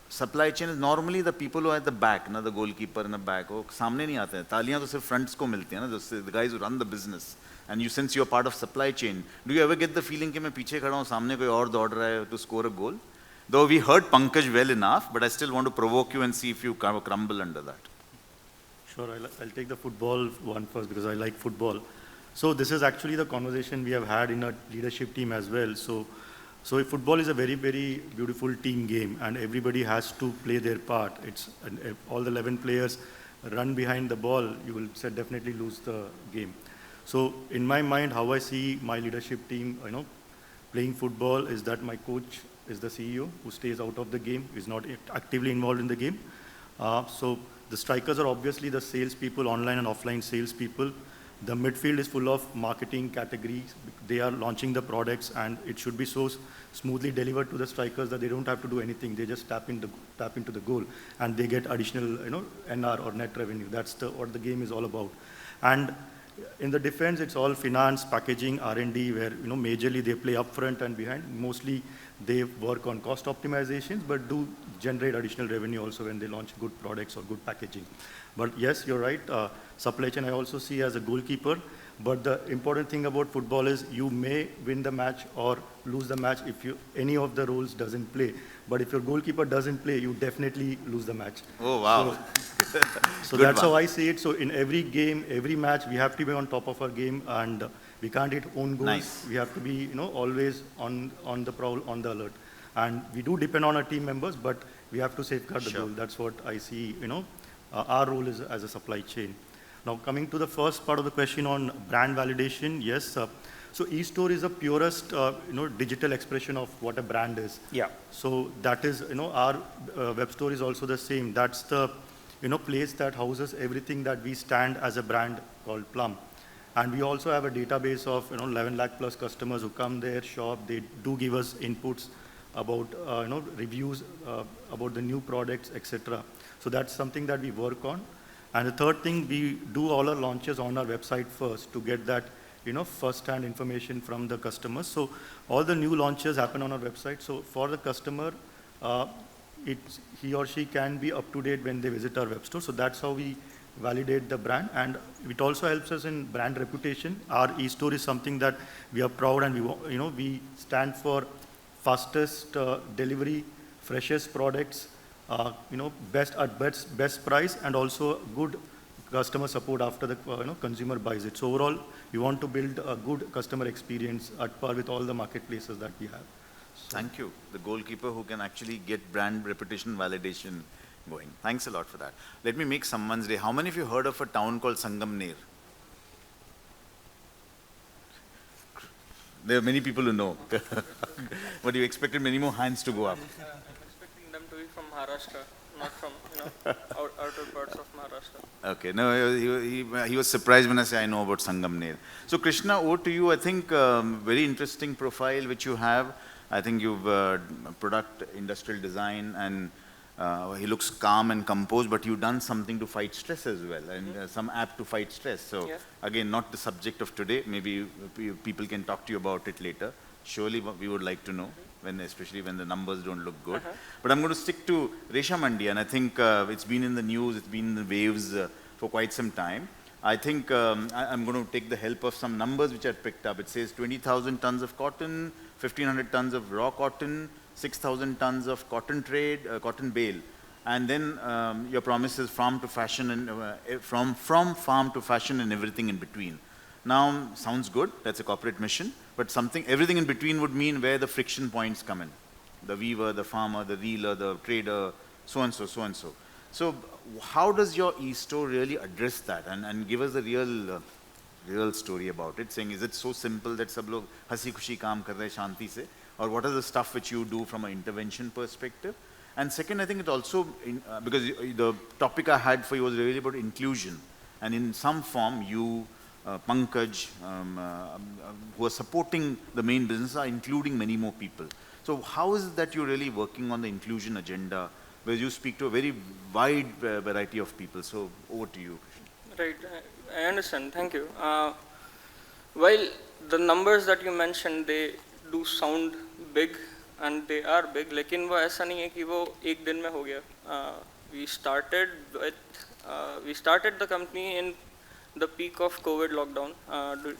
supply chain is normally the people who are at the back, the goalkeeper in the back. वो सामने नहीं आते हैं. तालियां तो सिर्फ fronts को मिलती हैं ना, the guys who run the business. And since you're part of supply chain, do you ever get the feeling कि मैं पीछे खड़ा हूँ, सामने कोई और दौड़ रहा है to score a goal? Though we heard Pankaj well enough, but I still want to provoke you and see if you crumble under that. Sure, I'll take the football one first because I like football. So this is actually the conversation we have had in our leadership team as well. So football is a very, very beautiful team game, and everybody has to play their part. And all the 11 players run behind the ball, you will definitely lose the game. So in my mind, how I see my leadership team, playing football is that my coach is the CEO who stays out of the game, is not actively involved in the game. So the strikers are obviously the salespeople, online and offline salespeople. The midfield is full of marketing categories. They are launching the products, and it should be so smoothly delivered to the strikers that they don't have to do anything. They just tap into the goal, and they get additional, NR or net revenue. That's what the game is all about. And in the defense, it's all finance, packaging, R&D, where majorly they play upfront and behind. Mostly they work on cost optimizations, but do generate additional revenue also when they launch good products or good packaging. But yes, you're right. Supply chain I also see as a goalkeeper. But the important thing about football is you may win the match or lose the match if any of the roles doesn't play. But if your goalkeeper doesn't play, you definitely lose the match. Oh, wow. So that's how I see it. So in every game, every match, we have to be on top of our game, and we can't hit own goals. Nice. We have to be, always on the prowl, on the alert. And we do depend on our team members, but we have to safeguard the goal. That's what I see, our role is as a supply chain. Now, coming to the first part of the question on brand validation, yes. So eStore is the purest, digital expression of what a brand is. Yeah. So that is, our web store is also the same. That's the, place that houses everything that we stand as a brand called Plum. And we also have a database of, 11 lakh plus customers who come there, shop. They do give us inputs about, reviews about the new products, etc. So that's something that we work on. And the third thing, we do all our launches on our website first to get that, first-hand information from the customers. So all the new launches happen on our website. So for the customer, he or she can be up to date when they visit our web store. So that's how we validate the brand. And it also helps us in brand reputation. Our eStore is something that we are proud, and we stand for fastest delivery, freshest products, best price, and also good customer support after the consumer buys it. So overall, we want to build a good customer experience at par with all the marketplaces that we have. So thank you, the goalkeeper who can actually get brand reputation validation going. Thanks a lot for that. Let me make someone's day. How many of you heard of a town called Sangamner? There are many people who know. But you expected many more hands to go up. I'm expecting them to be from Maharashtra, not from outer parts of Maharashtra. Okay, no, he was surprised when I say I know about Sangamner. So Krishna, over to you. I think very interesting profile which you have. I think you've product industrial design, and he looks calm and composed, but you've done something to fight stress as well, and some app to fight stress. So Yeah. again, not the subject of today. Maybe people can talk to you about it later. Surely we would like to know, especially when the numbers don't look good. But I'm going to stick to Reshamandi, and I think it's been in the news, it's been in the waves for quite some time. I think I'm going to take the help of some numbers which I picked up. It says 20,000 tons of cotton, 1,500 tons of raw cotton, 6,000 tons of cotton trade, cotton bale. And then your promise is farm to fashion, and from farm to fashion and everything in between. Now, sounds good, that's a corporate mission, but everything in between would mean where the friction points come in. The weaver, the farmer, the reeler, the trader, so and so, so and so. So how does your e-store really address that, and give us the real story about it, saying is it so simple that sab log hasi khushi kaam kar rahe shanti se, or what are the stuff which you do from an intervention perspective? And second, I think it also, because the topic I had for you was really about inclusion, and in some form you, Pankaj, who are supporting the main business, are including many more people. So how is it that you're really working on the inclusion agenda, where you speak to a very wide variety of people? So over to you, Krishna. Right, I understand. Thank you. While the numbers that you mentioned, they do sound big, and they are big, लेकिन वो ऐसा नहीं है कि वो एक दिन में हो गया. We started the company in the peak of COVID lockdown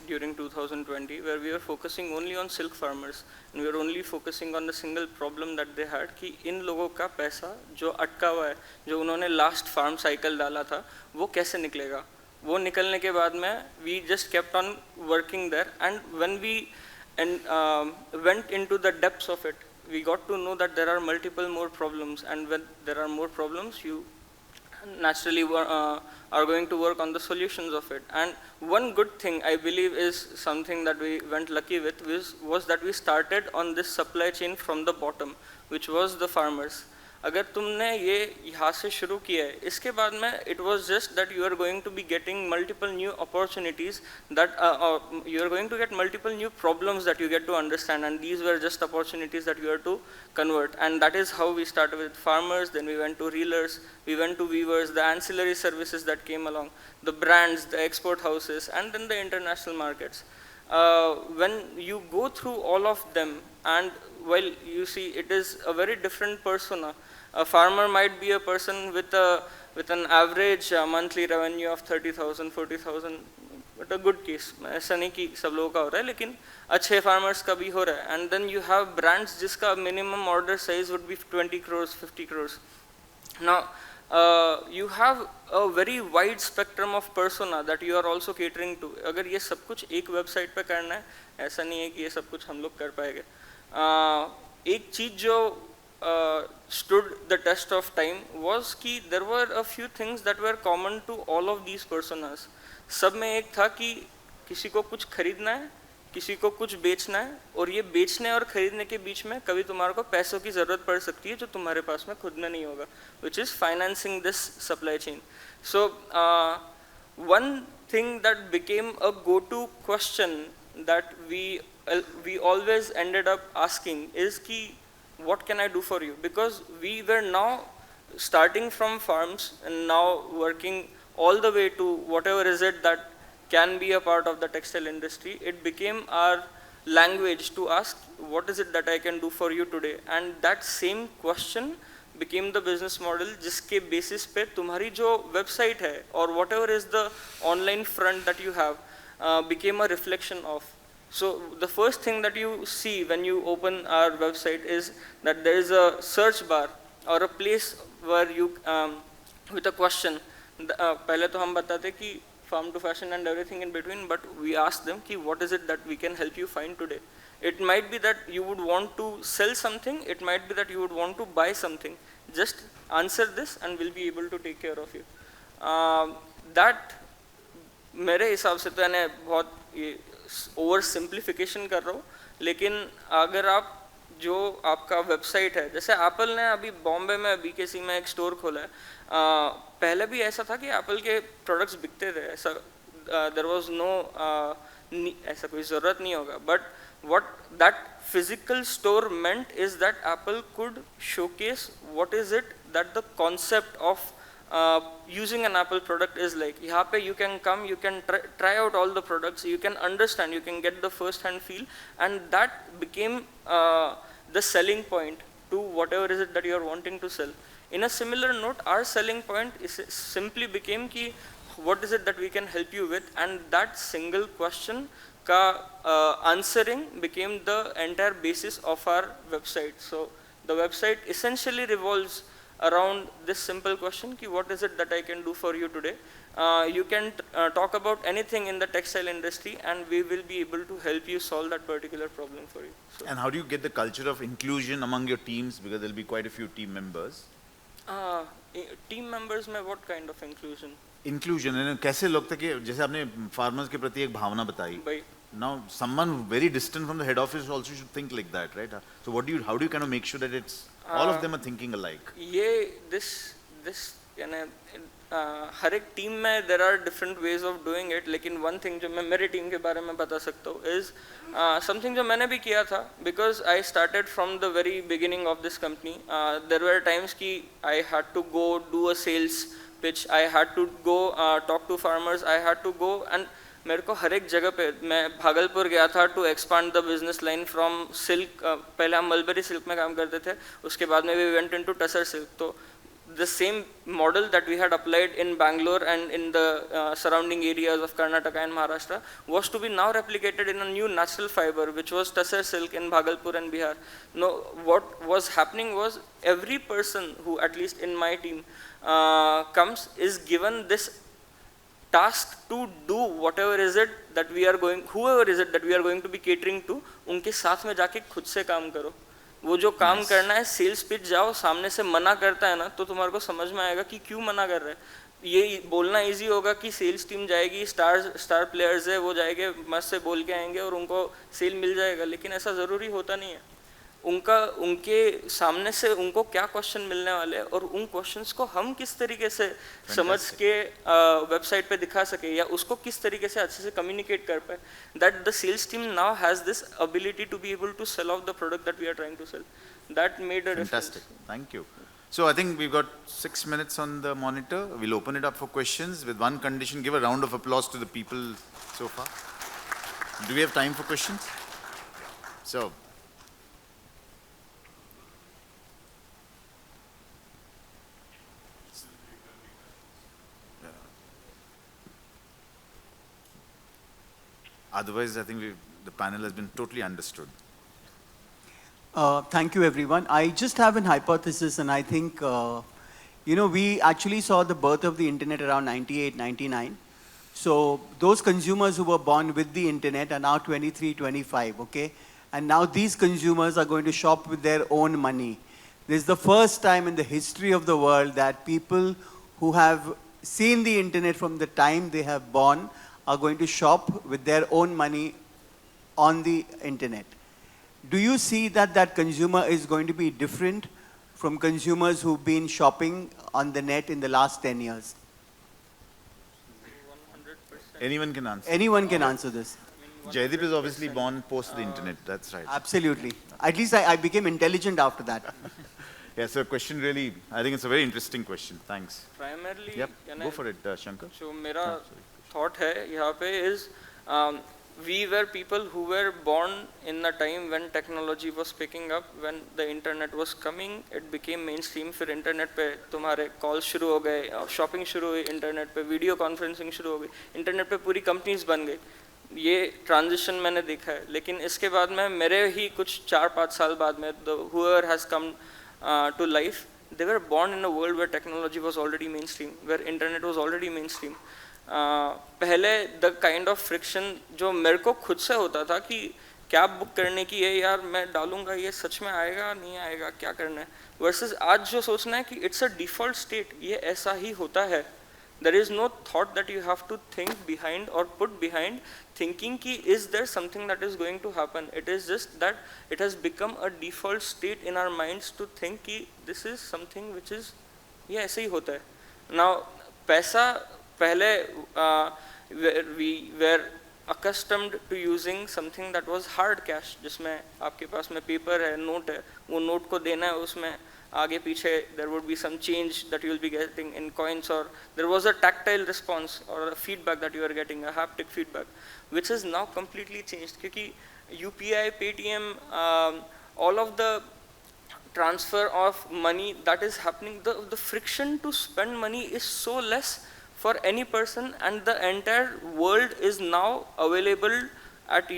during 2020, where we were focusing only on silk farmers, and we were only focusing on the single problem that they had कि इन लोगों का पैसा जो अटका हुआ है, जो उन्होंने last farm cycle डाला था, वो कैसे निकलेगा? वो निकलने के बाद में we just kept on working there, and when we went into the depths of it, we got to know that there are multiple more problems, and when there are more problems, you naturally are going to work on the solutions of it. And one good thing I believe is something that we went lucky with was that we started on this supply chain from the bottom, which was the farmers. अगर तुमने ये यहाँ से शुरू किया है, इसके बाद में it was just that you are going to be getting multiple new opportunities, that you are going to get multiple new problems that you get to understand, and these were just opportunities that you are to convert. And that is how we started with farmers, then we went to reelers, we went to weavers, the ancillary services that came along, the brands, the export houses, and then the international markets. When you go through all of them, and while you see it is a very different persona, a farmer might be a person with an average monthly revenue of 30,000, 40,000, but a good case. ऐसा नहीं कि सब लोगों का हो रहा है, लेकिन अच्छे farmers का भी हो रहा है. And then you have brands जिसका minimum order size would be 20 crores, 50 crores. Now, you have a very wide spectrum of persona that you are also catering to. अगर ये सब कुछ एक website पे करना है, ऐसा नहीं है कि ये सब कुछ हम लोग कर पाएंगे. एक चीज़ जो stood the test of time was कि there were a few things that were common to all of these personas. सब में एक था कि किसी को कुछ खरीदना है, किसी को कुछ बेचना है, और ये बेचने और खरीदने के बीच में कभी तुम्हारे को पैसों की ज़रूरत पड़ सकती है जो तुम्हारे पास में खुद में नहीं होगा, which is financing this supply chain. So one thing that became a go-to question that we always ended up asking is ki, what can I do for you? Because we were now starting from farms and now working all the way to whatever is it that can be a part of the textile industry. It became our language to ask, what is it that I can do for you today? And that same question became the business model जिसके basis पे तुम्हारी जो website है or whatever is the online front that you have became a reflection of. So the first thing that you see when you open our website is that there is a search bar or a place where you with a question. पहले तो हम बताते कि farm to fashion and everything in between, but we ask them कि what is it that we can help you find today. It might be that you would want to sell something, it might be that you would want to buy something. Just answer this and we'll be able to take care of you. That मेरे हिसाब से तो यानी बहुत over simplification कर रहा हूँ, लेकिन अगर आप जो आपका वेबसाइट है, जैसे एप्पल ने अभी बॉम्बे में BKC में एक स्टोर खोला है, पहले भी ऐसा था कि एप्पल के प्रोडक्ट्स बिकते थे, ऐसा देयर वाज नो ऐसा कोई ज़रूरत नहीं होगा, but what that physical store meant is that Apple could showcase what is it that the concept of using an Apple product is like. यहाँ पे you can come, you can try out all the products, you can understand, you can get the first hand feel, and that became the selling point to whatever is it that you are wanting to sell. In a similar note, our selling point is simply became कि what is it that we can help you with, and that single question answering became the entire basis of our website. So the website essentially revolves around this simple question ki what is it that I can do for you today. You can talk about anything in the textile industry and we will be able to help you solve that particular problem for you. So and how do you get the culture of inclusion among your teams, because there will be quite a few team members? Team members में what kind of inclusion? Inclusion कैसे लोग थे कि जैसे आपने farmers के प्रति एक भावना बताई. Now, someone very distant from the head office also should think like that, right? So, how do you kind of make sure that it's all of them are thinking alike? This, हर एक team में there are different ways of doing it. लेकिन one thing जो मैं मेरे team के बारे में बता सकता हूँ is something जो मैंने भी किया था, because I started from the very beginning of this company. There were times कि I had to go do a sales pitch, I had to go talk to farmers, I had to go and मेरे को हर एक जगह पे, मैं भागलपुर गया था to expand the business line from silk. पहले हम मलबरी सिल्क में काम करते थे, उसके बाद में we went into tussar silk. तो the same model that we had applied in Bangalore and in the surrounding areas of Karnataka and Maharashtra was to be now replicated in a new natural fiber, which was Tussar silk in Bhagalpur and Bihar. No, what was happening was every person who, at least in my team, comes is given this task to do whatever is it that we are going, whoever is it that we are going to be catering to, उनके साथ में जाके खुद से काम करो. वो जो काम करना है, सेल्स पिच जाओ, सामने से मना करता है ना, तो तुम्हारे को समझ में आएगा कि क्यों मना कर रहा है. ये बोलना इजी होगा कि सेल्स टीम जाएगी, स्टार प्लेयर्स है, वो जाएंगे, मस्त से बोल के आएंगे और उनको सेल मिल जाएगा, लेकिन ऐसा ज़रूरी होता नहीं है. उनके सामने से उनको क्या क्वेश्चन मिलने वाले हैं और उन क्वेश्चंस को हम किस तरीके से समझ के वेबसाइट पे दिखा सके या उसको किस तरीके से अच्छे से कम्युनिकेट कर पाए, that the sales team now has this ability to be able to sell of the product that we are trying to sell. That made a difference. Fantastic. Thank you. So I think we've got 6 minutes on the monitor. We'll open it up for questions with one condition. Give a round of applause to the people so far. Do we have time for questions? So. Otherwise, I think the panel has been totally understood. Thank you, everyone. I just have an hypothesis, and I think, we actually saw the birth of the internet around 98, 99. So those consumers who were born with the internet are now 23, 25, okay? And now these consumers are going to shop with their own money. this is the first time in the history of the world that people who have seen the internet from the time they have born are going to shop with their own money on the internet. Do you see that that consumer is going to be different from consumers who've been shopping on the net in the last 10 years? 100%. Anyone can answer. Anyone can answer this. Jaideep is obviously born post the internet, that's right. Absolutely. At least I became intelligent after that. Yeah, so question really, I think it's a very interesting question. Thanks. Primarily, Yep, go for it, Shankar. जो मेरा thought है यहाँ पे is we were people who were born in a time when technology was picking up, when the internet was coming, it became mainstream. फिर internet पे तुम्हारे calls शुरू हो गए, shopping शुरू हुई internet पे, video conferencing शुरू हो गई, internet पे पूरी companies बन गई. ये ट्रांजिशन मैंने देखा है, लेकिन इसके बाद में मेरे ही कुछ 4-5 साल बाद में whoever has come to life, they were born in a world where technology was already mainstream, where internet was already mainstream. पहले द काइंड ऑफ फ्रिक्शन जो मेरे को खुद से होता था कि कैब बुक करने की है यार, मैं डालूंगा ये सच में आएगा नहीं आएगा, क्या करना है, वर्सेस आज जो सोचना है कि इट्स अ डिफ़ॉल्ट स्टेट, ये ऐसा ही होता है. There is no thought that you have to think behind or put behind thinking ki is there something that is going to happen. It is just that it has become a default state in our minds to think ki this is something which is ये ऐसे ही होता है. Now पैसा पहले we were accustomed to using something that was hard cash, जिसमें आपके पास में paper है, नोट है, वो नोट को देना है, उसमें आगे पीछे there would be some change that you will be getting in coins, or there was a tactile response or a feedback that you are getting, a haptic feedback, which is now completely changed क्योंकि UPI, Paytm, all of the transfer of money that is happening, the friction to spend money is so less for any person, and the entire world is now available at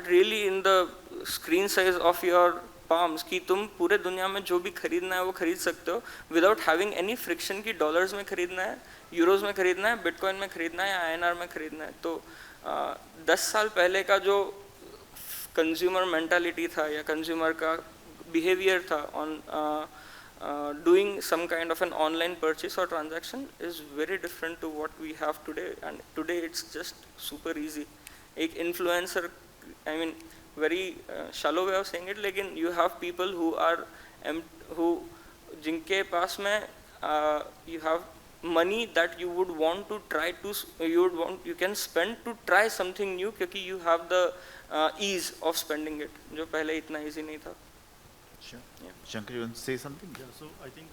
really in the screen size of your palms कि तुम पूरे दुनिया में जो भी खरीदना है वो खरीद सकते हो without having any friction कि डॉलर्स में खरीदना है, यूरोज में खरीदना है, बिटकॉइन में खरीदना है या INR में खरीदना है. तो 10 साल पहले का जो कंज्यूमर मेंटालिटी था या कंज्यूमर का बिहेवियर था on doing some kind of an online purchase or transaction is very different to what we have today, and today it's just super easy. एक influencer, I mean very shallow way of saying it, लेकिन you have people who are जिनके पास में you have money that you would want to try to you can spend to try something new क्योंकि you have the ease of spending it, जो पहले इतना easy नहीं था. Sure. Yeah. Shankar, you want to say something? Yeah, so I think,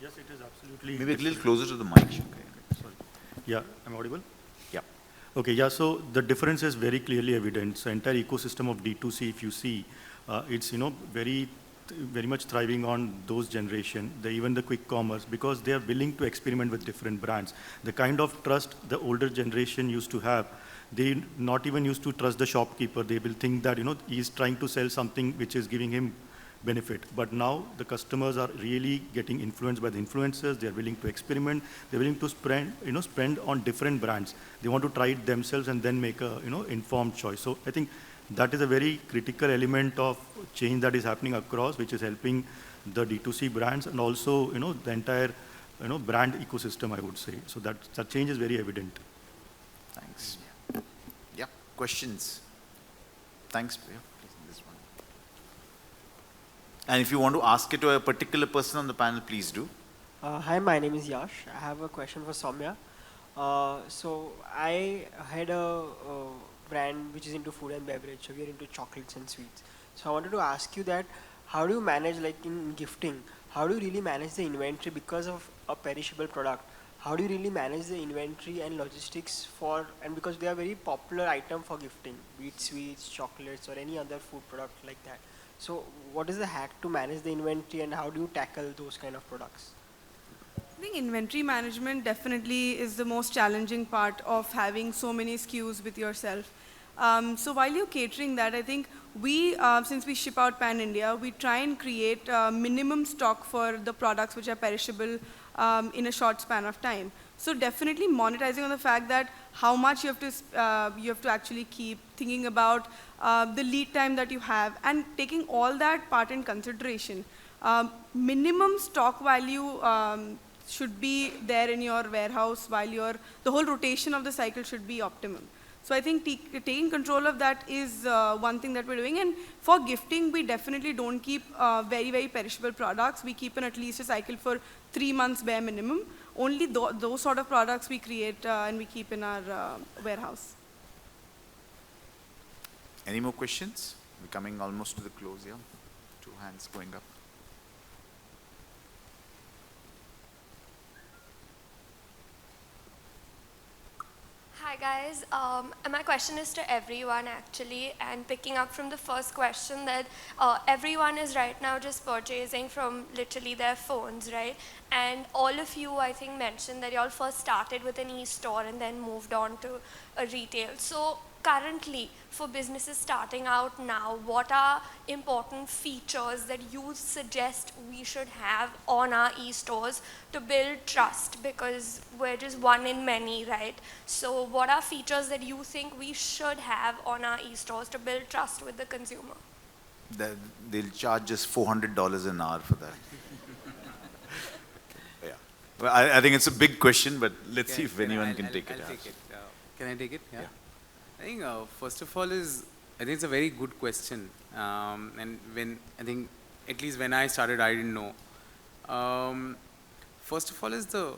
yes, it is absolutely... Maybe a little closer to the mic, Shankar. Sorry. Yeah, am I audible? Yeah. Okay, yeah, so the difference is very clearly evident. So entire ecosystem of D2C, if you see, it's, very much thriving on those generation, even the quick commerce, because they are willing to experiment with different brands. The kind of trust the older generation used to have, they not even used to trust the shopkeeper. They will think that, he's trying to sell something which is giving him benefit. But now the customers are really getting influenced by the influencers. They are willing to experiment. They're willing to spend on different brands. They want to try it themselves and then make a, informed choice. So I think that is a very critical element of change that is happening across, which is helping the D2C brands and also, the entire, brand ecosystem, I would say. So that change is very evident. Thanks. Yeah, questions? Thanks. Yeah. And if you want to ask it to a particular person on the panel, please do. Hi, my name is Yash. I have a question for Saumya. So I had a brand which is into food and beverage. So we are into chocolates and sweets. So I wanted to ask you that, how do you manage, like in gifting, how do you really manage the inventory because of a perishable product? How do you really manage the inventory and logistics and because they are very popular item for gifting, be it sweets, chocolates, or any other food product like that. So what is the hack to manage the inventory and how do you tackle those kind of products? I think inventory management definitely is the most challenging part of having so many SKUs with yourself. So while you're catering that, I think we, since we ship out pan-India, we try and create minimum stock for the products which are perishable in a short span of time. So definitely monetizing on the fact that how much you have to actually keep, thinking about the lead time that you have, and taking all that part in consideration. minimum stock value should be there in your warehouse while the whole rotation of the cycle should be optimum. So I think taking control of that is one thing that we're doing. And for gifting, we definitely don't keep very, very perishable products. We keep in at least a cycle for 3 months bare minimum. Only those sort of products we create and we keep in our warehouse. Any more questions? We're coming almost to the close here. 2 hands going up. Hi guys, my question is to everyone actually, and picking up from the first question that everyone is right now just purchasing from literally their phones, right? And all of you I think mentioned that you all first started with an e-store and then moved on to a retail. So currently, for businesses starting out now, what are important features that you suggest we should have on our e-stores to build trust? Because we're just one in many, right? So what are features that you think we should have on our e-stores to build trust with the consumer? They'll charge us $400 an hour for that. Yeah. Well, I think it's a big question, but let's see if anyone can take it. I'll take it. Can I take it? Yeah. I think first of all I think it's a very good question. And I think at least when I started, I didn't know. First of all is the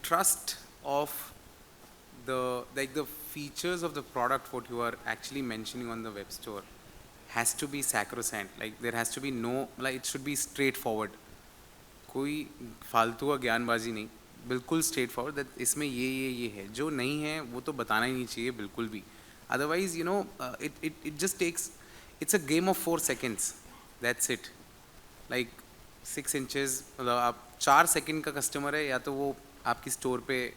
trust of the features of the product, what you are actually mentioning on the web store, has to be sacrosanct. Like there has to be it should be straightforward. कोई फालतू का ज्ञानबाजी नहीं, बिल्कुल straight forward that इसमें ये है, जो नहीं है वो तो बताना ही नहीं चाहिए बिल्कुल भी. Otherwise it just takes, it's a game of 4 seconds, that's it. Like 6 inches, मतलब आप 4 सेकंड का कस्टमर है, या तो वो आपकी स्टोर पे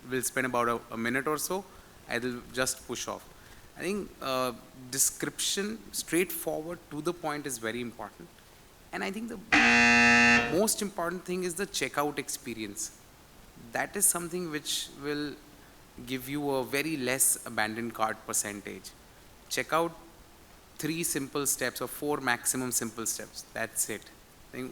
will spend about a minute or so, I will just push off. I think description, straightforward to the point is very important. And I think the most important thing is the checkout experience. That is something which will give you a very less abandoned cart percentage. Check out 3 simple steps or 4 maximum simple steps. That's it. I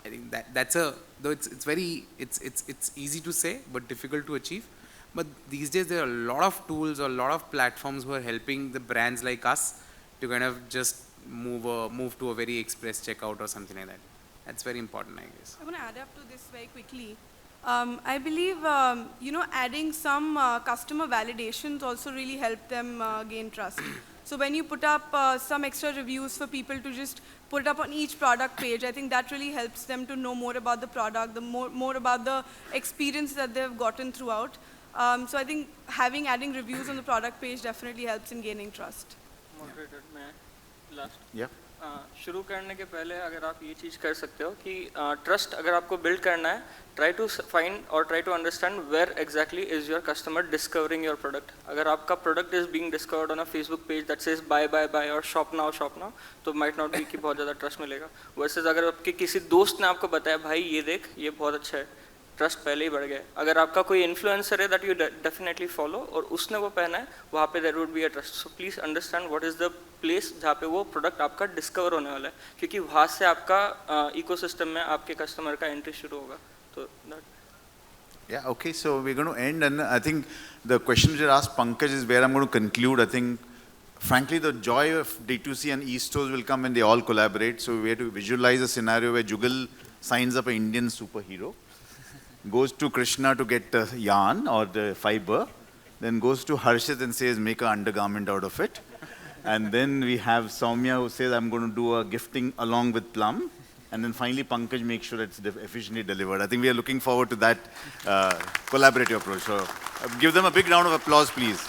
think that's though it's easy to say but difficult to achieve. But these days there are a lot of tools or a lot of platforms who are helping the brands like us to kind of just move to a very express checkout or something like that. That's very important, I guess. I want to add up to this very quickly. I believe, adding some customer validations also really help them gain trust. So when you put up some extra reviews for people to just put it up on each product page, I think that really helps them to know more about the product, more about the experience that they've gotten throughout. So I think adding reviews on the product page definitely helps in gaining trust. Moderator, मैं last. Yeah. शुरू करने के पहले अगर आप ये चीज़ कर सकते हो कि ट्रस्ट अगर आपको बिल्ड करना है, ट्राई टू फाइंड और try to understand where exactly is your customer discovering your product. अगर आपका product is being discovered on a Facebook page that says buy buy buy और शॉप नाउ तो might not be कि बहुत ज़्यादा trust मिलेगा. Versus अगर आपके किसी दोस्त ने आपको बताया भाई ये देख ये बहुत अच्छा है, ट्रस्ट पहले ही बढ़ गया. अगर आपका कोई इन्फ्लुएंसर है दैट यू डेफिनेटली फॉलो और उसने वो पहना है, वहाँ पे there would be a trust. So please understand what is the place जहाँ पे वो प्रोडक्ट आपका डिस्कवर होने वाला है, क्योंकि वहाँ से आपका इकोसिस्टम में आपके कस्टमर का एंट्री शुरू होगा. तो Yeah, okay, so we're going to end, and I think the question which I asked Pankaj is where I'm going to conclude. I think, frankly, the joy of D2C and e-stores will come when they all collaborate. So we have to visualize a scenario where Jugal signs up an Indian superhero, goes to Krishna to get the yarn or the fiber, then goes to Harshit and says, make an undergarment out of it. And then we have Saumya who says, I'm going to do a gifting along with Plum. And then finally, Pankaj makes sure it's efficiently delivered. I think we are looking forward to that collaborative approach. So give them a big round of applause, please.